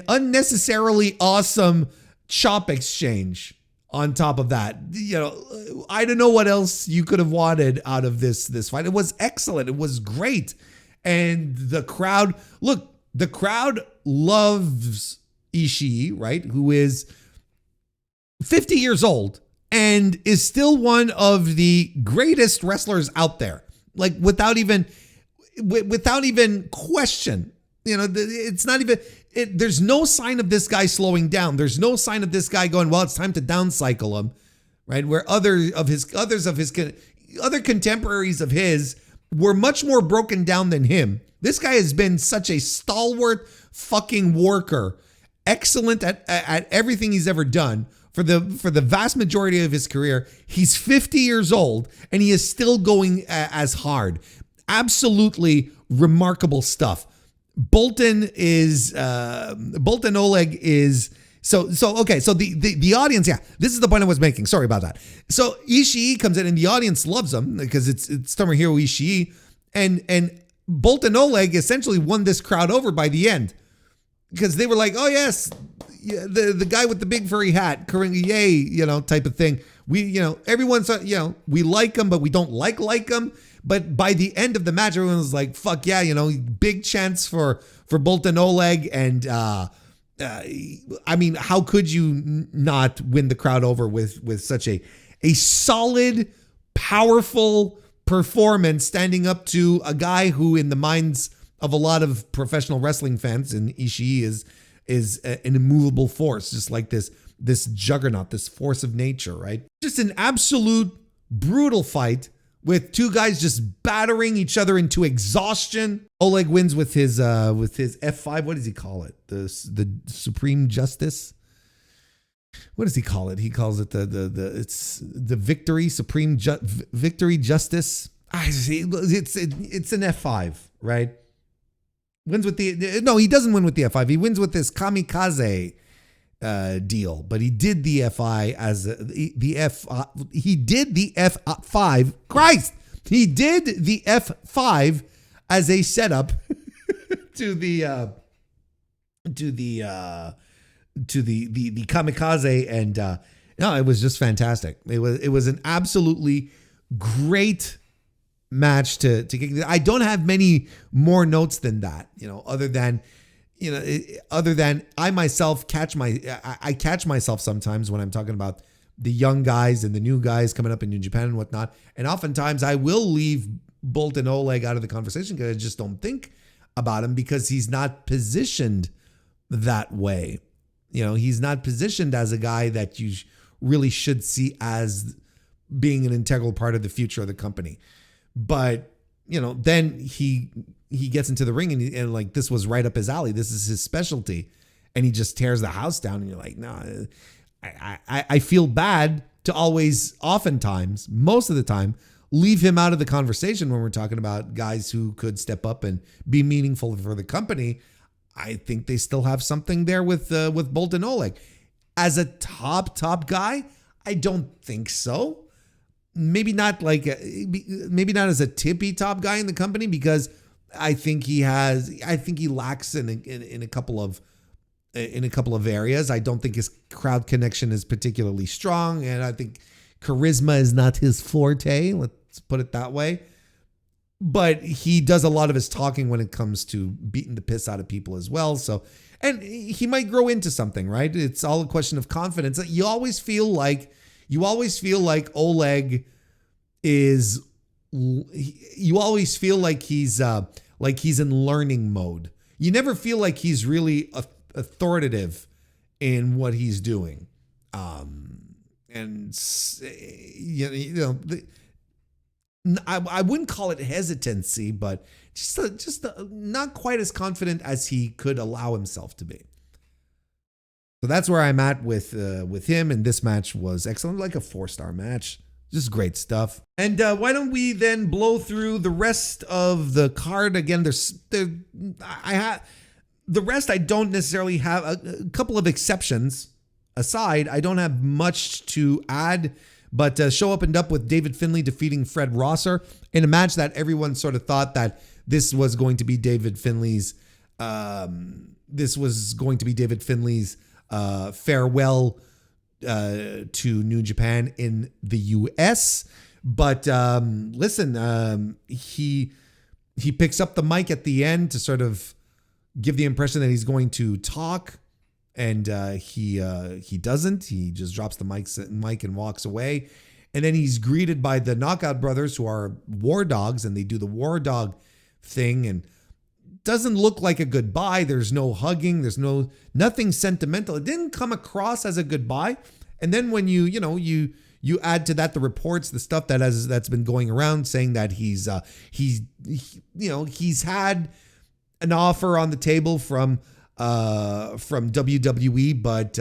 unnecessarily awesome chop exchange on top of that. I don't know what else you could have wanted out of this fight. It was excellent. It was great. And the crowd loves Ishii, right? Who is 50 years old and is still one of the greatest wrestlers out there. Like without even question. It's not even, there's no sign of this guy slowing down. There's no sign of this guy going, well, it's time to downcycle him, right? Where other contemporaries of his were much more broken down than him. This guy has been such a stalwart fucking worker, excellent at everything he's ever done for the vast majority of his career. He's 50 years old and he is still going as hard. Absolutely remarkable stuff. Boltin Oleg is so okay. So the audience, yeah, this is the point I was making. Sorry about that. So Ishii comes in and the audience loves him because it's Tomohiro Ishii, and Boltin Oleg essentially won this crowd over by the end, because they were like, oh yes, yeah, the guy with the big furry hat, yay, type of thing. Everyone's we like him, but we don't like him. But by the end of the match, everyone was like, fuck yeah, big chance for Boltin Oleg. And I mean, how could you not win the crowd over with such a solid, powerful performance, standing up to a guy who, in the minds of a lot of professional wrestling fans, and Ishii is an immovable force, just like this this juggernaut, this force of nature, right? Just an absolute brutal fight with two guys just battering each other into exhaustion. Oleg wins with his F5. What does he call it? The Supreme Justice. What does he call it? He calls it it's the victory, victory justice. It's an F5, right? Wins with he doesn't win with the F5. He wins with this kamikaze deal, but he did the FI as the F. He did the F5. Christ, he did the F5 as a setup to the kamikaze, and no, it was just fantastic. It was an absolutely great match to kick. I don't have many more notes than that, other than I myself catch myself sometimes when I'm talking about the young guys and the new guys coming up in New Japan and whatnot. And oftentimes I will leave Bolt and Oleg out of the conversation because I just don't think about him because he's not positioned that way. He's not positioned as a guy that you really should see as being an integral part of the future of the company. But, then he gets into the ring and like, this was right up his alley. This is his specialty. And he just tears the house down. And you're like, no, I feel bad to oftentimes, most of the time, leave him out of the conversation when we're talking about guys who could step up and be meaningful for the company. I think they still have something there with Bolt and Oleg. As a top guy, I don't think so. Maybe not as a tippy top guy in the company, because I think he lacks in a couple of areas. I don't think his crowd connection is particularly strong, and I think charisma is not his forte. Let's put it that way. But he does a lot of his talking when it comes to beating the piss out of people as well. So, and he might grow into something, right? It's all a question of confidence. You always feel like Oleg is. You always feel like he's in learning mode. You never feel like he's really authoritative in what he's doing. I wouldn't call it hesitancy, but just not quite as confident as he could allow himself to be. So that's where I'm at with him, and this match was excellent, like a 4-star match. Just great stuff. And why don't we then blow through the rest of the card again? The rest I don't necessarily have. A couple of exceptions aside, I don't have much to add. But Show opened up with David Finlay defeating Fred Rosser in a match that everyone sort of thought that this was going to be David Finlay's. Farewell to New Japan in the U.S. But listen, he picks up the mic at the end to sort of give the impression that he's going to talk. And he doesn't. He just drops the mic and walks away. And then he's greeted by the Knockout Brothers, who are War Dogs, and they do the War Dog thing. And doesn't look like a goodbye. There's no hugging. There's nothing sentimental. It didn't come across as a goodbye. And then when you add to that the reports, the stuff that's been going around saying that he's had an offer on the table from WWE, but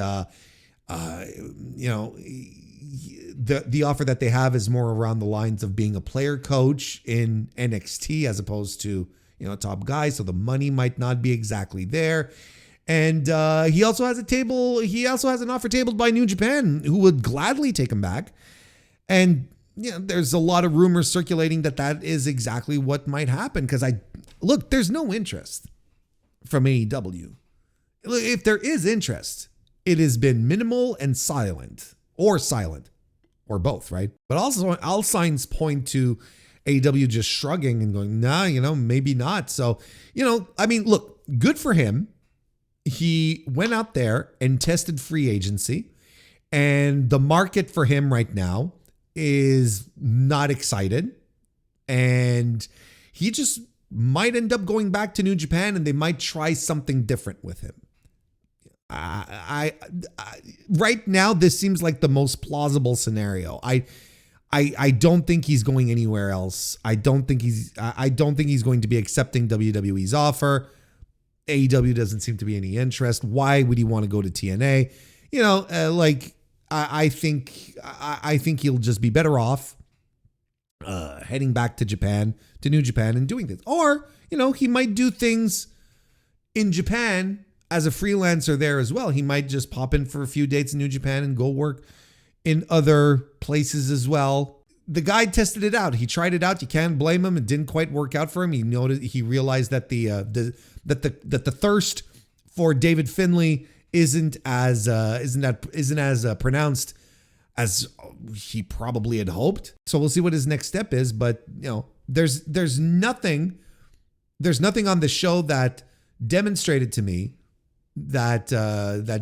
the offer that they have is more around the lines of being a player coach in NXT as opposed to top guy, so the money might not be exactly there. And he also has an offer tabled by New Japan, who would gladly take him back. And there's a lot of rumors circulating that is exactly what might happen, because there's no interest from AEW. If there is interest, it has been minimal and silent, or both, right? But also all signs point to AEW just shrugging and going, nah, maybe not. So, look, good for him. He went out there and tested free agency, and the market for him right now is not excited. And he just might end up going back to New Japan, and they might try something different with him. Right now, this seems like the most plausible scenario. I don't think he's going anywhere else. I don't think he's going to be accepting WWE's offer. AEW doesn't seem to be any interest. Why would he want to go to TNA? I think he'll just be better off heading back to Japan, to New Japan, and doing this. Or, he might do things in Japan as a freelancer there as well. He might just pop in for a few dates in New Japan and go work in other places as well. The guy tested it out. He tried it out. You can't blame him. It didn't quite work out for him. He realized that the thirst for David Finlay isn't as pronounced as he probably had hoped. So we'll see what his next step is. But there's nothing on the show that demonstrated to me that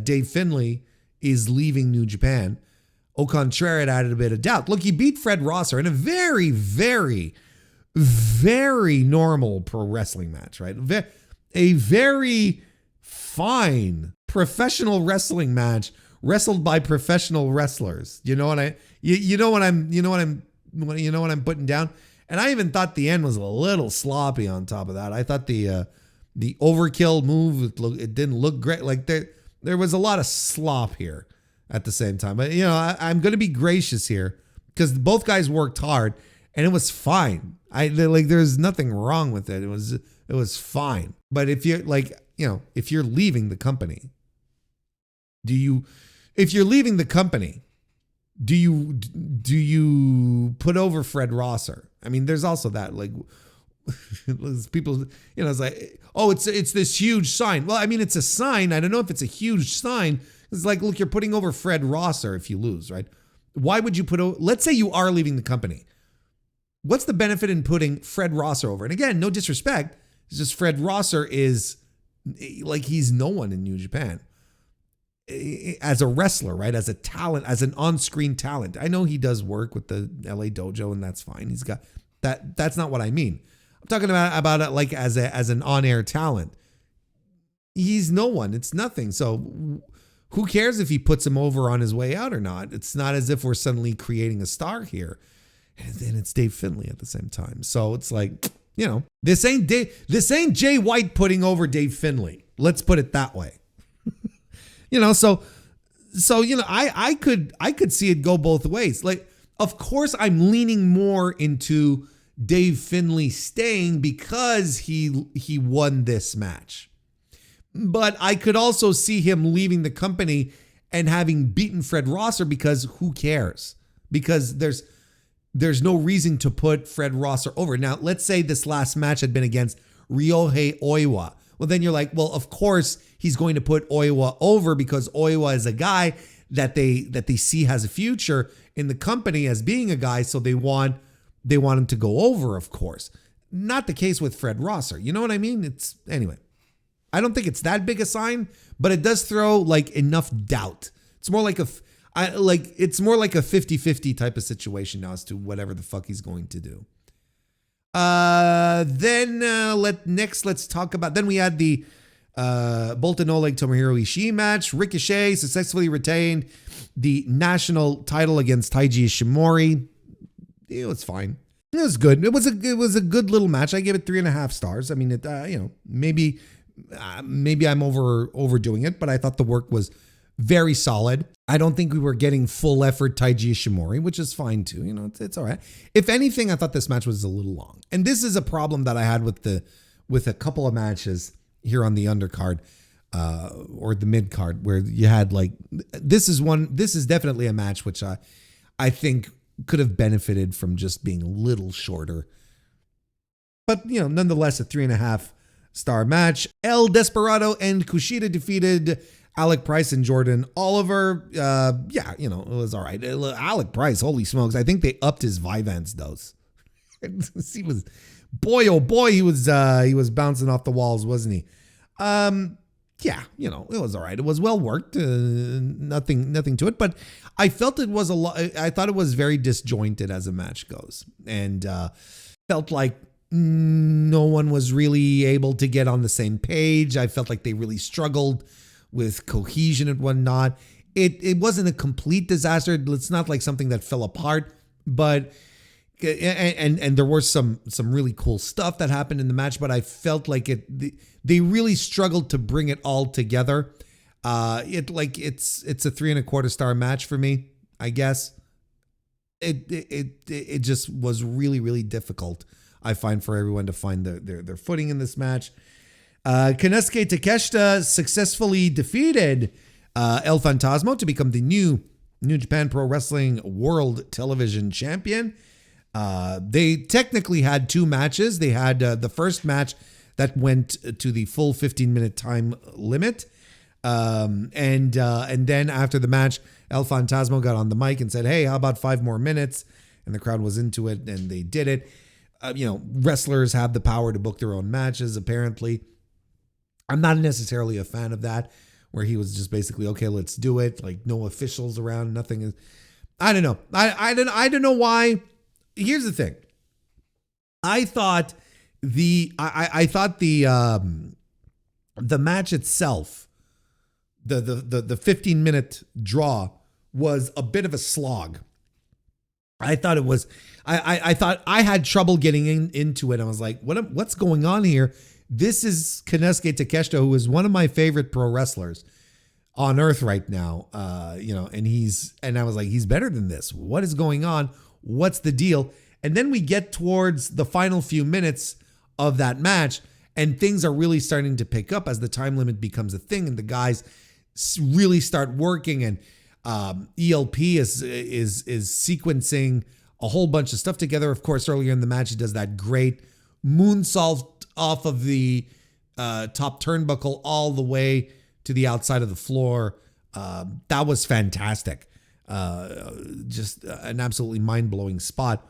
Dave Finlay is leaving New Japan. Au contraire, it added a bit of doubt. Look, he beat Fred Rosser in a very, very, very normal pro wrestling match, right? A very fine professional wrestling match wrestled by professional wrestlers. You know what I'm putting down? And I even thought the end was a little sloppy on top of that. I thought the overkill move, it didn't look great. Like there was a lot of slop here at the same time. But, I'm going to be gracious here because both guys worked hard and it was fine. There's nothing wrong with it. It was fine. But if you're if you're leaving the company, do you put over Fred Rosser? I mean, there's also that, people, it's like, oh, it's this huge sign. Well, I mean, it's a sign. I don't know if it's a huge sign. It's like, look, you're putting over Fred Rosser if you lose, right? Why would you let's say you are leaving the company. What's the benefit in putting Fred Rosser over? And again, no disrespect. It's just Fred Rosser is he's no one in New Japan as a wrestler, right? As a talent, as an on-screen talent. I know he does work with the LA Dojo and that's fine. He's got that. That's not what I mean. I'm talking about it like as an on-air talent. He's no one. It's nothing. So who cares if he puts him over on his way out or not? It's not as if we're suddenly creating a star here. And then it's Dave Finlay at the same time. So it's like, this ain't Jay White putting over Dave Finlay. Let's put it that way. So I could see it go both ways. Like, of course, I'm leaning more into Dave Finlay staying because he won this match. But I could also see him leaving the company and having beaten Fred Rosser because who cares? Because there's no reason to put Fred Rosser over. Now, let's say this last match had been against Ryohei Oiwa. Well, then you're like, well, of course he's going to put Oiwa over because Oiwa is a guy that they see has a future in the company as being a guy, so they want him to go over, of course. Not the case with Fred Rosser. You know what I mean? Anyway. I don't think it's that big a sign, but it does throw enough doubt. It's more like a 50-50 type of situation now as to whatever the fuck he's going to do. Let's talk about. Then we had the Boltin Oleg Tomohiro Ishii match. Ricochet successfully retained the national title against Taiji Ishimori. It was fine. It was good. It was a good little match. I gave it 3.5 stars. I mean, maybe I'm overdoing it, but I thought the work was very solid. I don't think we were getting full effort Taiji Ishimori, which is fine too. It's all right. If anything, I thought this match was a little long. And this is a problem that I had with a couple of matches here on the undercard or the mid card where you had this is definitely a match which I think could have benefited from just being a little shorter. But, nonetheless, a 3.5 star match. El Desperado and Kushida defeated Alec Price and Jordan Oliver. It was all right. Alec Price, holy smokes. I think they upped his Vyvanse dose. He was, he was bouncing off the walls, wasn't he? It was all right. It was well worked. Nothing to it, but I felt it was I thought it was very disjointed as a match goes, and felt like no one was really able to get on the same page. I felt like they really struggled with cohesion and whatnot. It wasn't a complete disaster. It's not like something that fell apart, but and there was some really cool stuff that happened in the match, but I felt like they really struggled to bring it all together. It's a 3.25 star match for me, I guess. It just was really, really difficult, I find, for everyone to find their footing in this match. Konosuke Takeshita successfully defeated El Fantasma to become the new New Japan Pro Wrestling World Television Champion. They technically had 2 matches. They had the first match that went to the full 15-minute time limit. And then after the match, El Fantasma got on the mic and said, hey, how about 5 more minutes? And the crowd was into it, and they did it. Wrestlers have the power to book their own matches, apparently. I'm not necessarily a fan of that, where he was just basically, okay, let's do it. Like, no officials around, nothing is. I don't know. I don't know why. Here's the thing. I thought the match itself, the 15-minute draw, was a bit of a slog. I thought it was. I thought I had trouble getting into it. I was like, what's going on here? This is Konosuke Takeshita, who is one of my favorite pro wrestlers on earth right now. And I was like, he's better than this. What is going on? What's the deal? And then we get towards the final few minutes of that match, and things are really starting to pick up as the time limit becomes a thing, and the guys really start working, and ELP is sequencing a whole bunch of stuff together. Of course, earlier in the match, he does that great moonsault off of the top turnbuckle all the way to the outside of the floor. That was fantastic. Just an absolutely mind-blowing spot.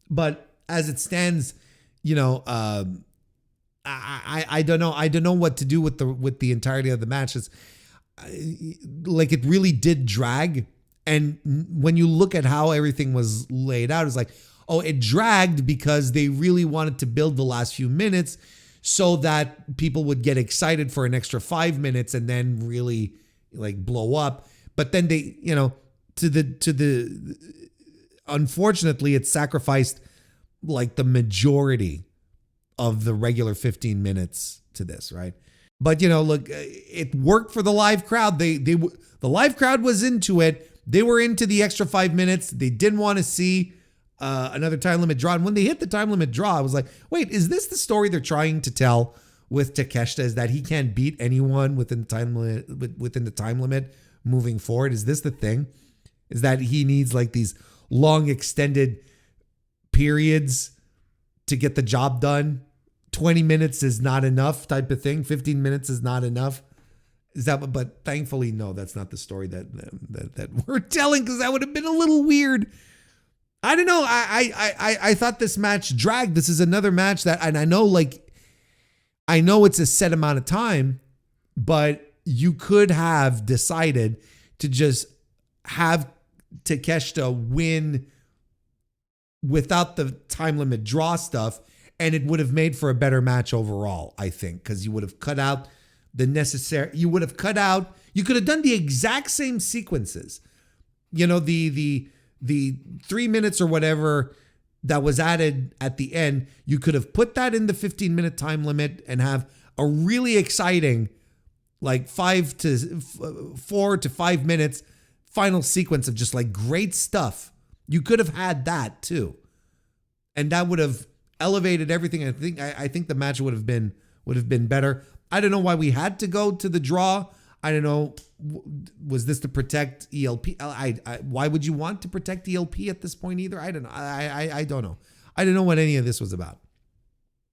But as it stands, I don't know. I don't know what to do with the entirety of the match. It's like it really did drag. And when you look at how everything was laid out, it's like, oh, it dragged because they really wanted to build the last few minutes so that people would get excited for an extra 5 minutes and then really like blow up. But then they, unfortunately, it sacrificed like the majority of the regular 15 minutes to this, right? But look, it worked for the live crowd. The live crowd was into it. They were into the extra 5 minutes. They didn't want to see another time limit draw. And when they hit the time limit draw, I was like, wait, is this the story they're trying to tell with Takeshita? Is that he can't beat anyone within the time limit moving forward? Is this the thing? Is that he needs like these long extended periods to get the job done? 20 minutes is not enough type of thing. 15 minutes is not enough. But thankfully, no, that's not the story that we're telling, because that would have been a little weird. I don't know. I thought this match dragged. This is another match that, and I know it's a set amount of time, but you could have decided to just have Takeshita win without the time limit draw stuff, and it would have made for a better match overall, I think, because you would have cut out you could have done the exact same sequences. The 3 minutes or whatever that was added at the end, you could have put that in the 15-minute time limit and have a really exciting, like 4 to 5 minutes final sequence of just like great stuff. You could have had that too, and that would have elevated everything. I think the match would have been better. I don't know why we had to go to the draw. I don't know. Was this to protect ELP? Why would you want to protect ELP at this point either? I don't know. I don't know. I don't know what any of this was about.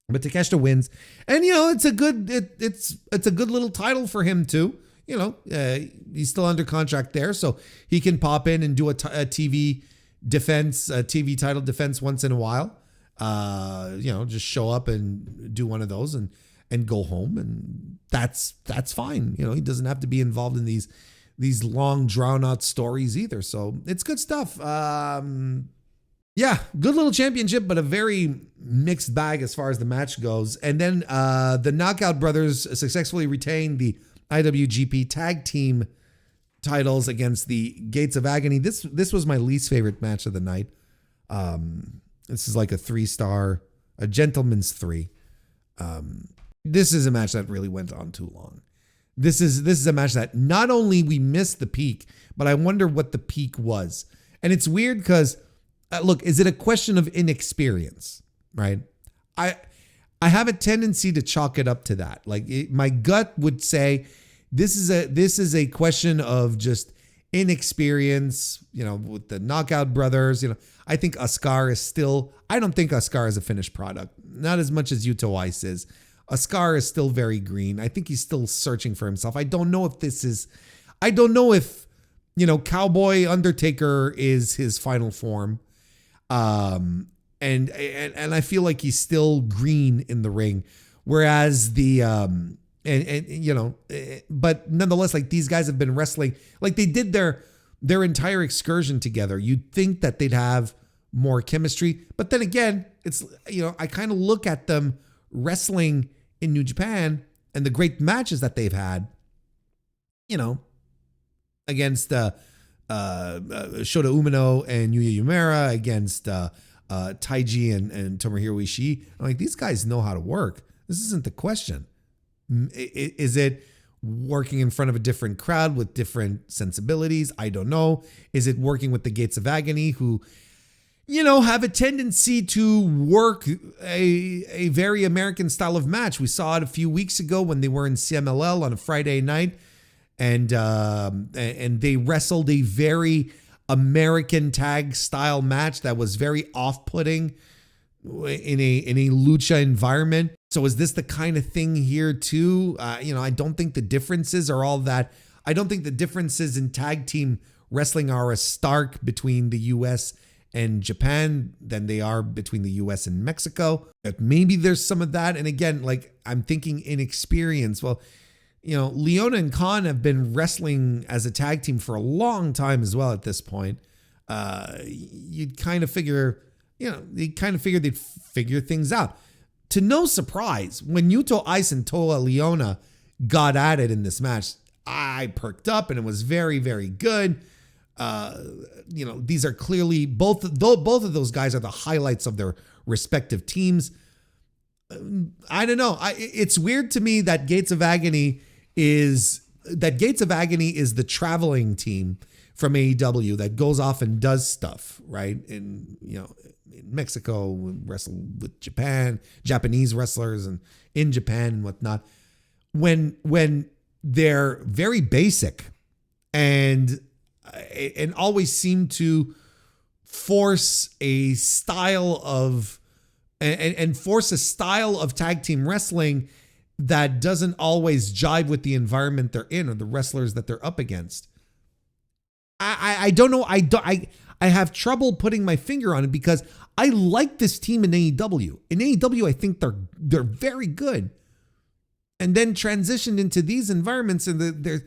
But Takeshita wins, and it's a good little title for him too. He's still under contract there, so he can pop in and do a TV defense, a TV title defense once in a while. Just show up and do one of those and go home, and that's fine. He doesn't have to be involved in these long drawn out stories either. So it's good stuff. Good little championship, but a very mixed bag as far as the match goes. And then the Knockout Brothers successfully retained the IWGP Tag Team titles against the Gates of Agony. This was my least favorite match of the night. This is like a 3-star, a gentleman's 3. This is a match that really went on too long. This is a match that not only we missed the peak, but I wonder what the peak was. And it's weird because, look, is it a question of inexperience, right? I have a tendency to chalk it up to that. Like my gut would say this is a question of just inexperience, with the Knockout Brothers. I think Asuka is I don't think Asuka is a finished product. Not as much as Yuto Ice is. Asuka is still very green. I think he's still searching for himself. I don't know if Cowboy Undertaker is his final form. And I feel like he's still green in the ring. Whereas but nonetheless, like these guys have been wrestling, like they did their entire excursion together. You'd think that they'd have more chemistry, but then again, it's, I kind of look at them wrestling in New Japan and the great matches that they've had, against Shota Umino and Yuya Uemura, against Taiji and Tomohiro Ishii. I'm like, these guys know how to work. This isn't the question. Is it working in front of a different crowd with different sensibilities? I don't know. Is it working with the Gates of Agony, who, have a tendency to work a very American style of match? We saw it a few weeks ago when they were in CMLL on a Friday night, and they wrestled a very American tag style match that was very off-putting in a lucha environment. So is this the kind of thing here too? I don't think the differences are all that. I don't think the differences in tag team wrestling are as stark between the US and Japan than they are between the US and Mexico. But maybe there's some of that. And again, like I'm thinking inexperience. Well, Leona and Khan have been wrestling as a tag team for a long time as well at this point. You'd kind of figure, they'd figure things out. To no surprise, when Yuto Ice and Toa Leona got at it in this match, I perked up and it was very, very good. These are clearly both of those guys are the highlights of their respective teams. I don't know. It's weird to me that Gates of Agony is the traveling team from AEW that goes off and does stuff, right? In Mexico, wrestle with Japanese wrestlers, and in Japan and whatnot. When they're very basic and always seem to force a style of tag team wrestling that doesn't always jive with the environment they're in or the wrestlers that they're up against. I don't know. I have trouble putting my finger on it because I like this team in AEW. In AEW, I think they're very good. And then transitioned into these environments, and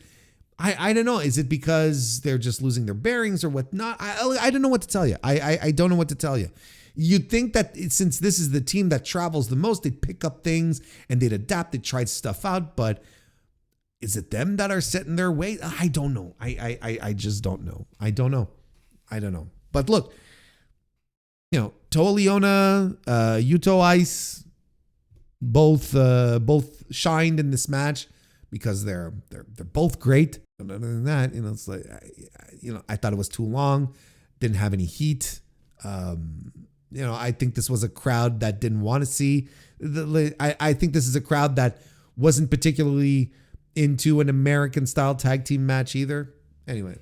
I don't know. Is it because they're just losing their bearings or whatnot? I don't know what to tell you. I don't know what to tell you. You'd think that since this is the team that travels the most, they'd pick up things and they'd adapt, they'd try stuff out. But is it them that are set in their way? I don't know. I just don't know. I don't know. But look, Toa Leona, Yuto Ice, both shined in this match because they're both great. But other than that, it's like, I thought it was too long, didn't have any heat. I think this was a crowd that didn't want to see. I think this is a crowd that wasn't particularly into an American style tag team match either. Anyway,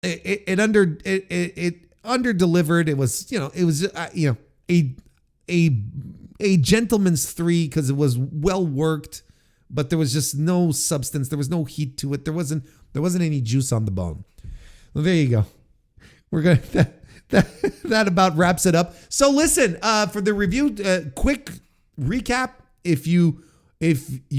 it under delivered. It was a gentleman's 3 because it was well worked, but there was just no substance. There was no heat to it. There wasn't any juice on the bone. Well, there you go. We're gonna that about wraps it up. So listen, for the review, quick recap. If you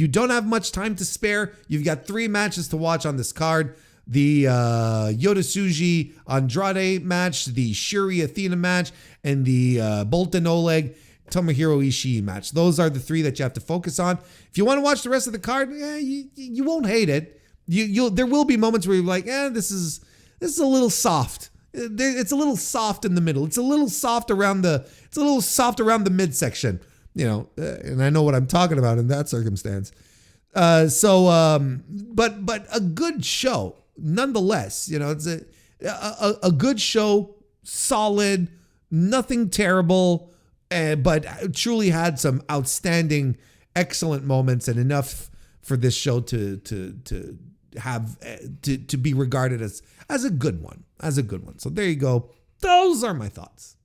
don't have much time to spare, you've got 3 matches to watch on this card. The Yota Tsuji Andrade match, the Shuri Athena match, and the Bolton Oleg Tomohiro Ishii match. Those are the three that you have to focus on. If you want to watch the rest of the card, you won't hate it. There will be moments where you're like, this is a little soft. It's a little soft in the middle. It's a little soft around the midsection. And I know what I'm talking about in that circumstance. But a good show nonetheless. It's a good show, solid, nothing terrible, but truly had some outstanding, excellent moments, and enough for this show to be regarded as a good one. So there you go. Those are my thoughts.